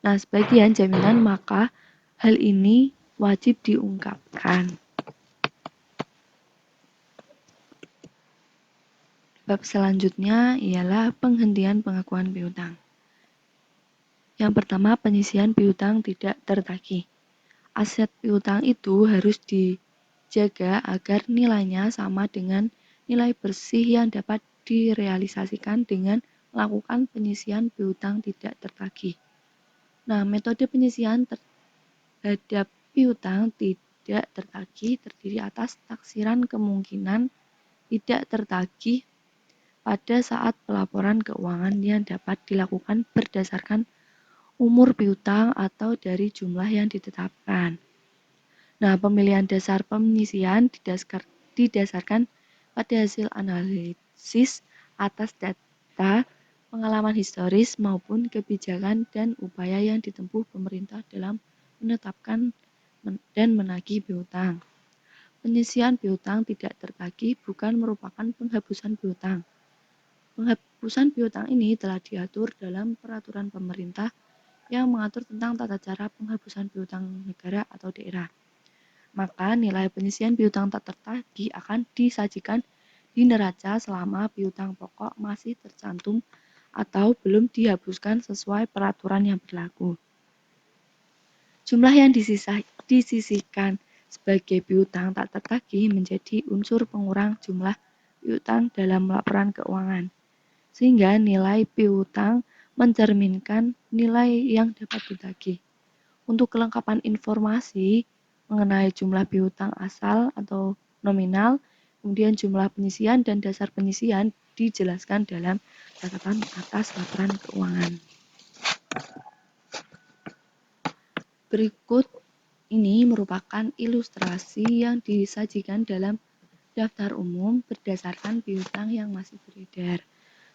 Nah, sebagian jaminan maka hal ini wajib diungkapkan. Bab selanjutnya ialah penghentian pengakuan piutang. Yang pertama, penyisian piutang tidak tertagih. Aset piutang itu harus dijaga agar nilainya sama dengan nilai bersih yang dapat direalisasikan dengan melakukan penyisian piutang tidak tertagih. Nah, metode penyisian terhadap piutang tidak tertagih terdiri atas taksiran kemungkinan tidak tertagih pada saat pelaporan keuangan yang dapat dilakukan berdasarkan umur piutang atau dari jumlah yang ditetapkan. Nah, pemilihan dasar penyisian didasarkan pada hasil analisis atas data, pengalaman historis maupun kebijakan dan upaya yang ditempuh pemerintah dalam menetapkan dan menagih piutang. Penyisian piutang tidak tertagih bukan merupakan penghapusan piutang. Penghapusan piutang ini telah diatur dalam peraturan pemerintah yang mengatur tentang tata cara penghapusan piutang negara atau daerah. Maka nilai penyisian piutang tak tertagih akan disajikan di neraca selama piutang pokok masih tercantum atau belum dihapuskan sesuai peraturan yang berlaku. Jumlah yang disisihkan sebagai piutang tak tertagih menjadi unsur pengurang jumlah piutang dalam laporan keuangan, sehingga nilai piutang mencerminkan nilai yang dapat ditagih. Untuk kelengkapan informasi mengenai jumlah piutang asal atau nominal, kemudian jumlah penyisian dan dasar penyisian dijelaskan dalam catatan atas laporan keuangan. Berikut ini merupakan ilustrasi yang disajikan dalam daftar umum berdasarkan piutang yang masih beredar.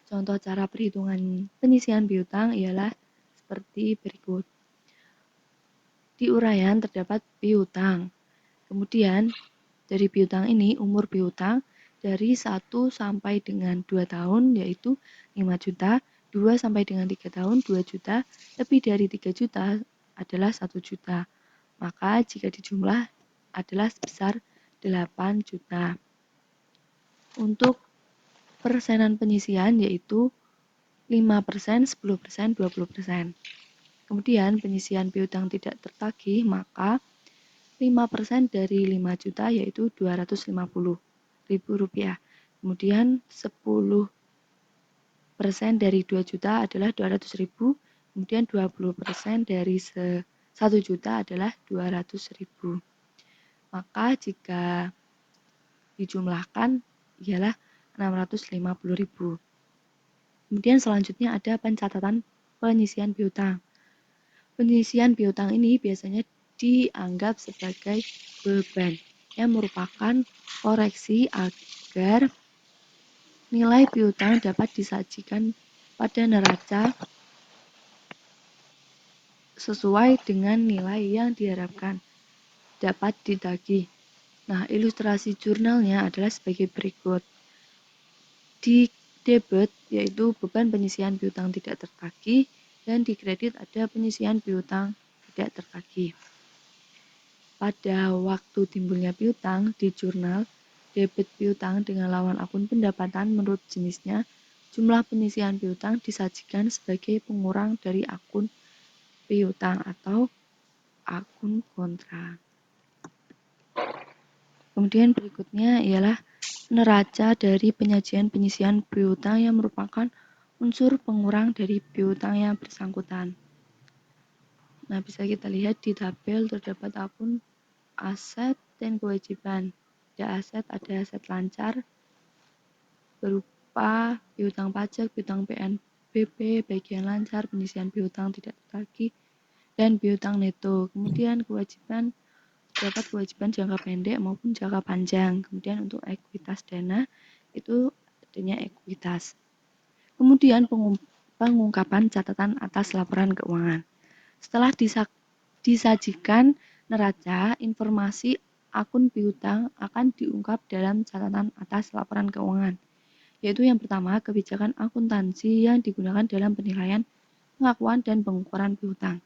Contoh cara perhitungan penyisian piutang ialah seperti berikut. Di uraian terdapat piutang. Kemudian dari piutang ini umur piutang dari 1 sampai dengan 2 tahun yaitu 5 juta, 2 sampai dengan 3 tahun 2 juta, lebih dari 3 juta adalah 1 juta. Maka jika dijumlah adalah sebesar 8 juta. Untuk persenan penyisian yaitu 5%, 10%, 20%. Kemudian penyisian piutang tidak tertagih maka 5% dari 5 juta yaitu Rp250.000. Kemudian 10% dari 2 juta adalah 200.000. Kemudian 20% dari 1 juta adalah 200.000. Maka jika dijumlahkan ialah 650.000. Kemudian selanjutnya ada pencatatan penyisian piutang. Penyisian piutang ini biasanya dianggap sebagai beban yang merupakan koreksi agar nilai piutang dapat disajikan pada neraca sesuai dengan nilai yang diharapkan dapat ditagih. Nah, ilustrasi jurnalnya adalah sebagai berikut. Di debit yaitu beban penyisian piutang tidak tertagih dan di kredit ada penyisian piutang tidak tertagih. Pada waktu timbulnya piutang di jurnal, debit piutang dengan lawan akun pendapatan menurut jenisnya, jumlah penyisian piutang disajikan sebagai pengurang dari akun piutang atau akun kontra. Kemudian berikutnya ialah neraca dari penyajian penyisian piutang yang merupakan unsur pengurang dari piutang yang bersangkutan. Nah, bisa kita lihat di tabel terdapat akun aset dan kewajiban. Ada aset lancar berupa piutang pajak, piutang PNBP, bagian lancar, penyisian piutang tidak tertagih, dan piutang neto. Kemudian kewajiban terdapat kewajiban jangka pendek maupun jangka panjang. Kemudian untuk ekuitas dana itu adanya ekuitas. Kemudian pengungkapan catatan atas laporan keuangan. Setelah disajikan neraca, informasi akun piutang akan diungkap dalam catatan atas laporan keuangan. Yaitu yang pertama, kebijakan akuntansi yang digunakan dalam penilaian, pengakuan, dan pengukuran piutang.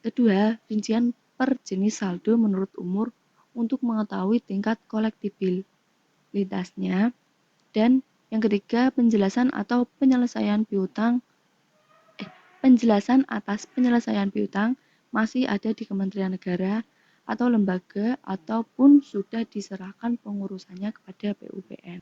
Kedua, rincian per jenis saldo menurut umur untuk mengetahui tingkat kolektibilitasnya. Dan yang ketiga, penjelasan atas penyelesaian piutang masih ada di Kementerian Negara atau lembaga ataupun sudah diserahkan pengurusannya kepada PUPN.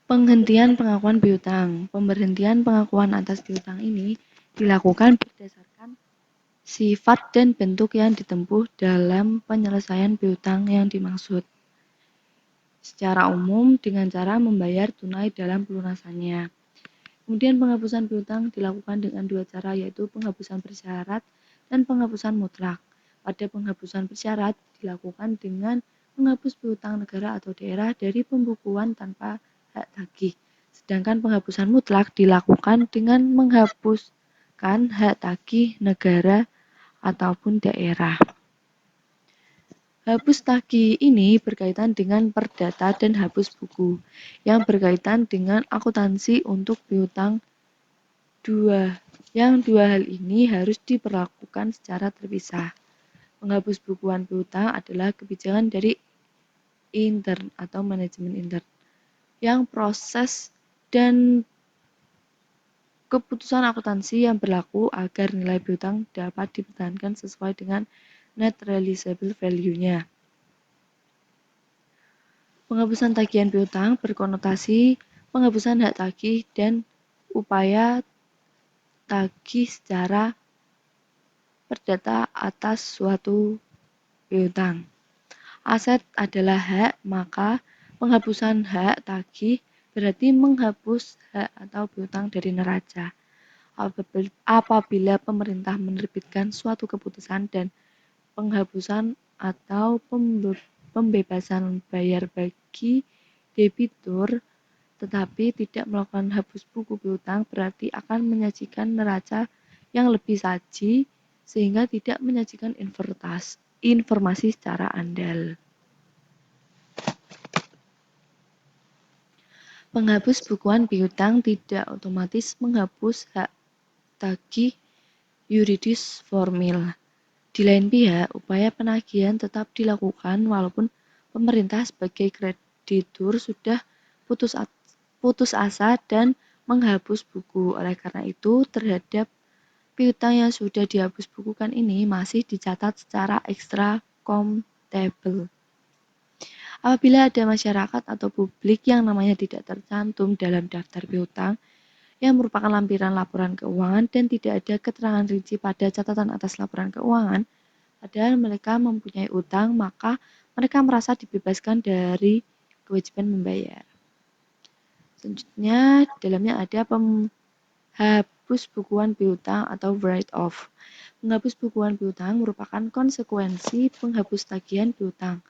Penghentian pengakuan piutang. Pemberhentian pengakuan atas piutang ini dilakukan berdasarkan sifat dan bentuk yang ditempuh dalam penyelesaian piutang yang dimaksud. Secara umum dengan cara membayar tunai dalam pelunasannya. Kemudian penghapusan piutang dilakukan dengan dua cara yaitu penghapusan bersyarat dan penghapusan mutlak. Pada penghapusan bersyarat dilakukan dengan menghapus piutang negara atau daerah dari pembukuan tanpa hak tagih. Sedangkan penghapusan mutlak dilakukan dengan menghapuskan hak tagih negara ataupun daerah. Hapus tagih ini berkaitan dengan perdata dan hapus buku yang berkaitan dengan akuntansi untuk piutang. Yang dua hal ini harus diperlakukan secara terpisah. Menghapus bukuan piutang adalah kebijakan dari intern atau manajemen intern yang proses dan keputusan akuntansi yang berlaku agar nilai piutang dapat dipertahankan sesuai dengan net realizable value-nya. Penghapusan tagihan piutang berkonotasi penghapusan hak tagih dan upaya tagih secara perdata atas suatu piutang. Aset adalah hak, maka penghapusan hak tagih berarti menghapus hak atau piutang dari neraca. Apabila pemerintah menerbitkan suatu keputusan dan penghapusan atau pembebasan bayar bagi debitur tetapi tidak melakukan hapus buku piutang berarti akan menyajikan neraca yang lebih saji sehingga tidak menyajikan inventas. informasi secara andal. Penghapus bukuan piutang tidak otomatis menghapus hak tagih yuridis formil. Di lain pihak, upaya penagihan tetap dilakukan walaupun pemerintah sebagai kreditur sudah putus asa dan menghapus buku. Oleh karena itu, terhadap piutang yang sudah dihapus bukukan ini masih dicatat secara ekstra kontable. Apabila ada masyarakat atau publik yang namanya tidak tercantum dalam daftar piutang, yang merupakan lampiran laporan keuangan dan tidak ada keterangan rinci pada catatan atas laporan keuangan, padahal mereka mempunyai utang, maka mereka merasa dibebaskan dari kewajiban membayar. Selanjutnya, dalamnya ada penghapus bukuan piutang atau write-off. Menghapus bukuan piutang merupakan konsekuensi penghapus tagihan piutang.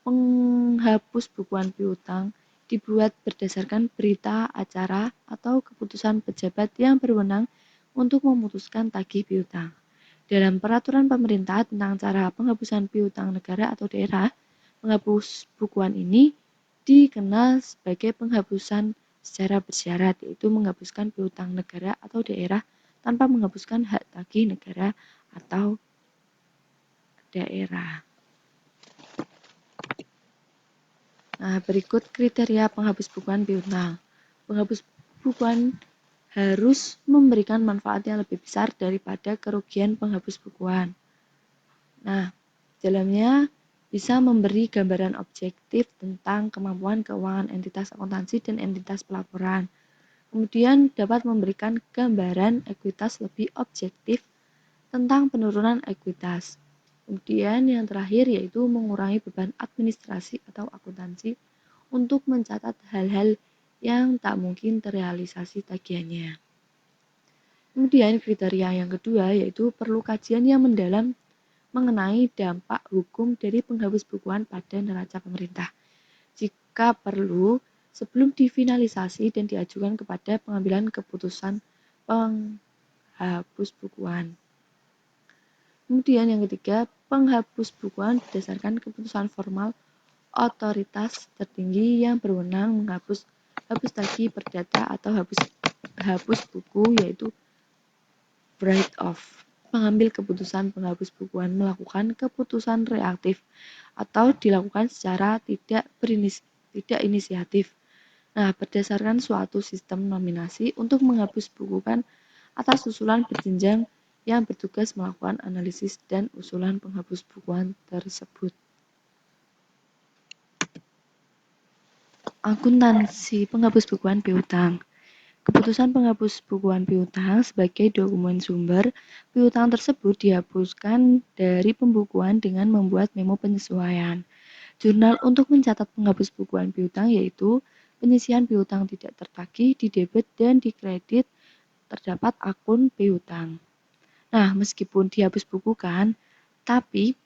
Penghapus bukuan piutang dibuat berdasarkan berita, acara, atau keputusan pejabat yang berwenang untuk memutuskan tagih piutang. Dalam peraturan pemerintah tentang cara penghapusan piutang negara atau daerah, penghapus bukuan ini dikenal sebagai penghapusan secara bersyarat, yaitu menghapuskan piutang negara atau daerah tanpa menghapuskan hak tagih negara atau daerah. Nah, berikut kriteria penghapus bukuan piutang. Penghapus bukuan harus memberikan manfaat yang lebih besar daripada kerugian penghapus bukuan. Nah, dalamnya bisa memberi gambaran objektif tentang kemampuan keuangan entitas akuntansi dan entitas pelaporan. Kemudian dapat memberikan gambaran ekuitas lebih objektif tentang penurunan ekuitas. Kemudian yang terakhir yaitu mengurangi beban administrasi atau akuntansi untuk mencatat hal-hal yang tak mungkin terrealisasi tagihannya. Kemudian kriteria yang kedua yaitu perlu kajian yang mendalam mengenai dampak hukum dari penghapus bukuan pada neraca pemerintah. Jika perlu, sebelum difinalisasi dan diajukan kepada pengambilan keputusan penghapus bukuan. Kemudian yang ketiga, penghapus bukuan berdasarkan keputusan formal otoritas tertinggi yang berwenang menghapus tagih perdata atau hapus buku, yaitu write-off. Pengambil keputusan penghapus bukuan melakukan keputusan reaktif atau dilakukan secara tidak inisiatif. Nah, berdasarkan suatu sistem nominasi untuk menghapus bukukan atas usulan berjenjang yang bertugas melakukan analisis dan usulan penghapus bukuan tersebut. Akuntansi penghapus bukuan piutang. Keputusan penghapus bukuan piutang sebagai dokumen sumber piutang tersebut dihapuskan dari pembukuan dengan membuat memo penyesuaian. Jurnal untuk mencatat penghapus bukuan piutang yaitu penyisian piutang tidak tertagih di debit dan di kredit terdapat akun piutang. Nah, meskipun dihapus bukukan, tapi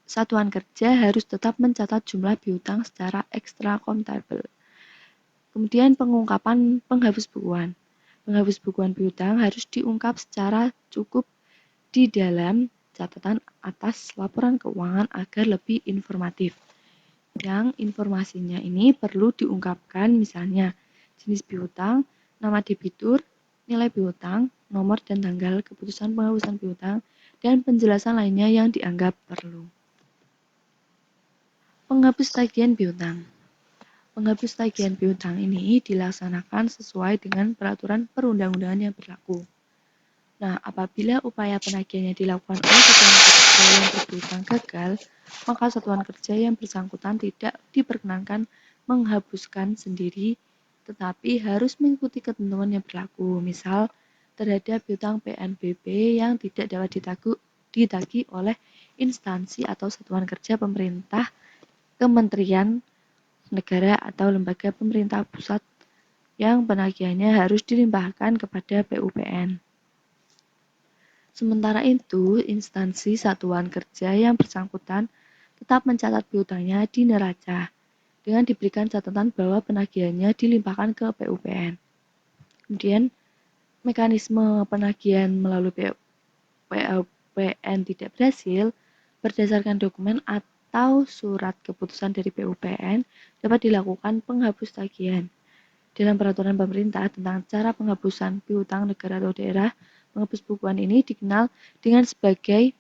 satuan kerja harus tetap mencatat jumlah piutang secara ekstra kontable. Kemudian pengungkapan penghapus bukuan. Penghapus bukuan piutang harus diungkap secara cukup di dalam catatan atas laporan keuangan agar lebih informatif. Yang informasinya ini perlu diungkapkan misalnya jenis piutang, nama debitur, nilai piutang, nomor dan tanggal keputusan penghapusan piutang, dan penjelasan lainnya yang dianggap perlu. Penghapus tagihan piutang. Penghapus tagihan piutang ini dilaksanakan sesuai dengan peraturan perundang-undangan yang berlaku. Nah, apabila upaya penagihannya dilakukan oleh satuan kerja yang berpiutang gagal, maka satuan kerja yang bersangkutan tidak diperkenankan menghapuskan sendiri, tetapi harus mengikuti ketentuan yang berlaku. Misal, terhadap piutang PNBP yang tidak dapat ditagih oleh instansi atau satuan kerja pemerintah, kementerian negara atau lembaga pemerintah pusat yang penagihannya harus dilimpahkan kepada PUPN. Sementara itu, instansi satuan kerja yang bersangkutan tetap mencatat piutangnya di neraca dengan diberikan catatan bahwa penagihannya dilimpahkan ke PUPN. Kemudian, mekanisme penagihan melalui PUPN tidak berhasil, berdasarkan dokumen atau surat keputusan dari PUPN dapat dilakukan penghapus tagihan. Dalam peraturan pemerintah tentang cara penghapusan piutang negara atau daerah, penghapus bukuan ini dikenal sebagai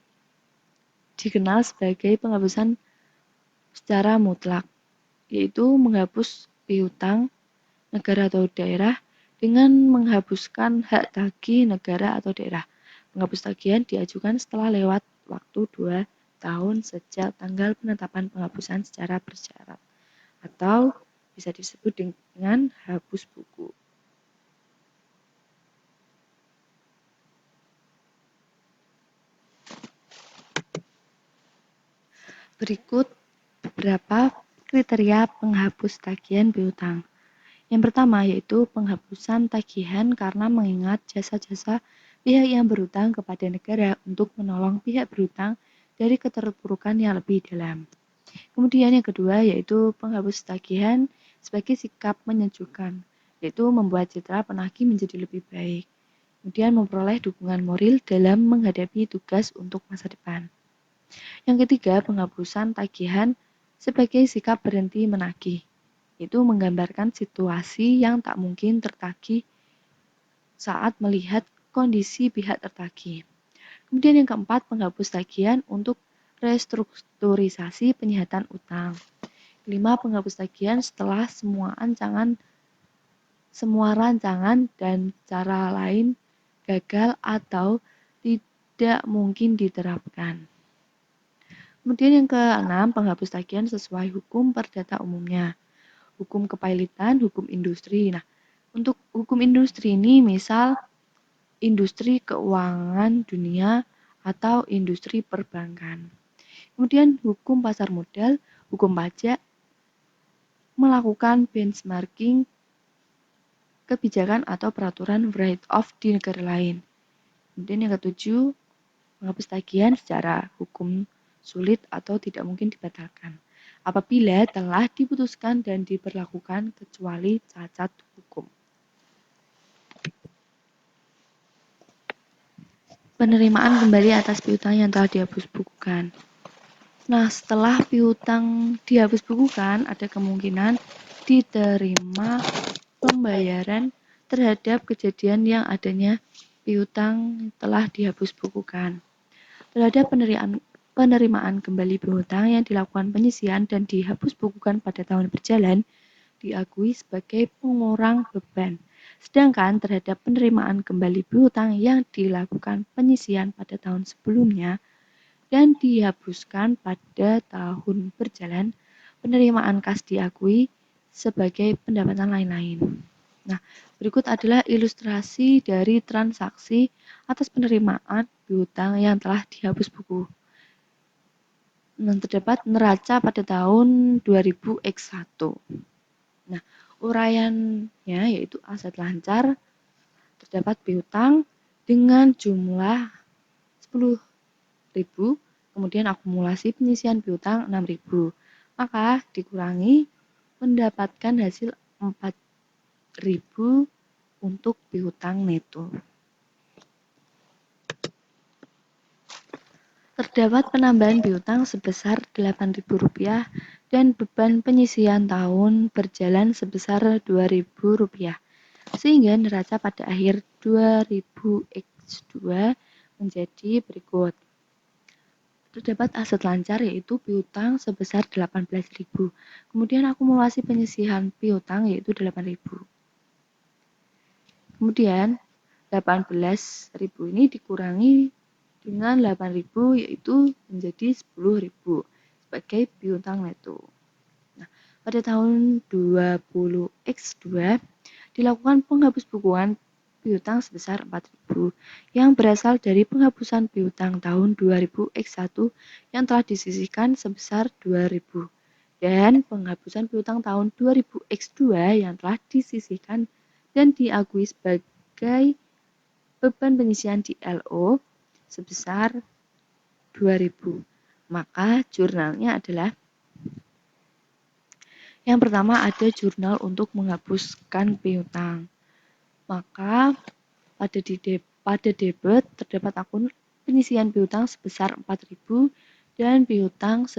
penghapusan secara mutlak, yaitu menghapus piutang negara atau daerah dengan menghapuskan hak tagih negara atau daerah. Penghapus tagihan diajukan setelah lewat waktu 2 tahun sejak tanggal penetapan penghapusan secara bersyarat, atau bisa disebut dengan hapus buku. Berikut beberapa kriteria penghapus tagihan piutang. Yang pertama yaitu penghapusan tagihan karena mengingat jasa-jasa pihak yang berutang kepada negara untuk menolong pihak berutang dari keterpurukan yang lebih dalam. Kemudian yang kedua yaitu penghapus tagihan sebagai sikap menyejukkan, yaitu membuat citra penagih menjadi lebih baik. Kemudian memperoleh dukungan moral dalam menghadapi tugas untuk masa depan. Yang ketiga, penghapusan tagihan sebagai sikap berhenti menagih. Itu menggambarkan situasi yang tak mungkin tertagih saat melihat kondisi pihak tertagih. Kemudian yang keempat, penghapus tagihan untuk restrukturisasi penyihatan utang. Kelima, penghapus tagihan setelah semua rancangan dan cara lain gagal atau tidak mungkin diterapkan. Kemudian yang keenam, penghapus tagihan sesuai hukum perdata umumnya. Hukum kepailitan, hukum industri. Nah, untuk hukum industri ini misal industri keuangan dunia atau industri perbankan. Kemudian hukum pasar modal, hukum pajak, melakukan benchmarking kebijakan atau peraturan write-off di negara lain. Kemudian yang ketujuh, menghapus tagihan secara hukum sulit atau tidak mungkin dibatalkan apabila telah diputuskan dan diberlakukan kecuali cacat hukum. Penerimaan kembali atas piutang yang telah dihapus bukukan. Nah, setelah piutang dihapus bukukan, ada kemungkinan diterima pembayaran terhadap kejadian yang adanya piutang telah dihapus bukukan. Terhadap penerimaan kembali piutang yang dilakukan penyisihan dan dihapus bukukan pada tahun berjalan diakui sebagai pengurang beban. Sedangkan terhadap penerimaan kembali piutang yang dilakukan penyisihan pada tahun sebelumnya dan dihapuskan pada tahun berjalan, penerimaan kas diakui sebagai pendapatan lain-lain. Nah, berikut adalah ilustrasi dari transaksi atas penerimaan piutang yang telah dihapus buku. Terdapat neraca pada tahun 2000X1. Nah, uraiannya yaitu aset lancar, terdapat piutang dengan jumlah 10.000, kemudian akumulasi penyisihan piutang 6.000. Maka dikurangi mendapatkan hasil 4.000 untuk piutang neto. Terdapat penambahan piutang sebesar Rp8.000 dan beban penyisihan tahun berjalan sebesar Rp2.000, sehingga neraca pada akhir 2000X2 menjadi berikut. Terdapat aset lancar yaitu piutang sebesar 18.000, kemudian akumulasi penyisihan piutang yaitu 8.000. Kemudian 18.000 ini dikurangi dengan 8.000 yaitu menjadi 10.000 sebagai piutang neto. Nah, pada tahun 20X2 dilakukan penghapus bukuan piutang sebesar 4.000 yang berasal dari penghapusan piutang tahun 2000X1 yang telah disisihkan sebesar 2.000 dan penghapusan piutang tahun 2000X2 yang telah disisihkan dan diakui sebagai beban penyisihan di LO sebesar 2.000. Maka jurnalnya adalah yang pertama ada jurnal untuk menghapuskan piutang. Maka pada debit terdapat akun penyisihan piutang sebesar 4.000 dan piutang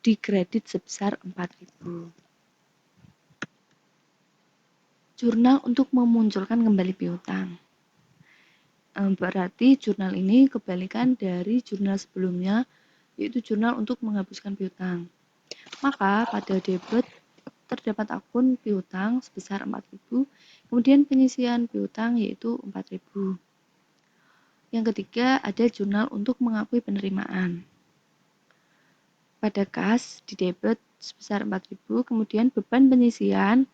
dikredit sebesar 4.000. Jurnal untuk memunculkan kembali piutang. Berarti jurnal ini kebalikan dari jurnal sebelumnya, yaitu jurnal untuk menghapuskan piutang. Maka pada debit terdapat akun piutang sebesar 4.000, kemudian penyisian piutang yaitu 4.000. Yang ketiga ada jurnal untuk mengakui penerimaan. Pada kas di debit sebesar 4.000, kemudian beban penyisian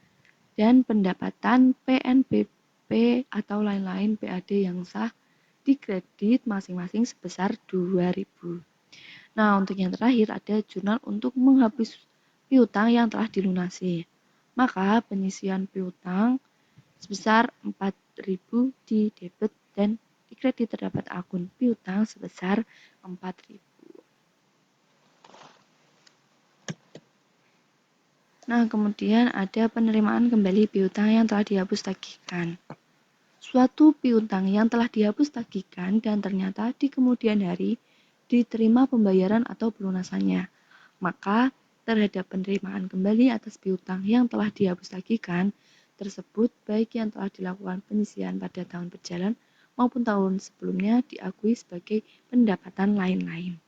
dan pendapatan PNBP atau lain-lain PAD yang sah dikredit masing-masing sebesar 2.000. Nah, untuk yang terakhir ada jurnal untuk menghapus piutang yang telah dilunasi. Maka penyisian piutang sebesar 4.000 di debit dan di kredit terdapat akun piutang sebesar 4.000. Nah, kemudian ada penerimaan kembali piutang yang telah dihapus tagihkan. Suatu piutang yang telah dihapus tagihkan dan ternyata di kemudian hari diterima pembayaran atau pelunasannya, maka terhadap penerimaan kembali atas piutang yang telah dihapus tagihkan tersebut baik yang telah dilakukan penyisian pada tahun berjalan maupun tahun sebelumnya diakui sebagai pendapatan lain-lain.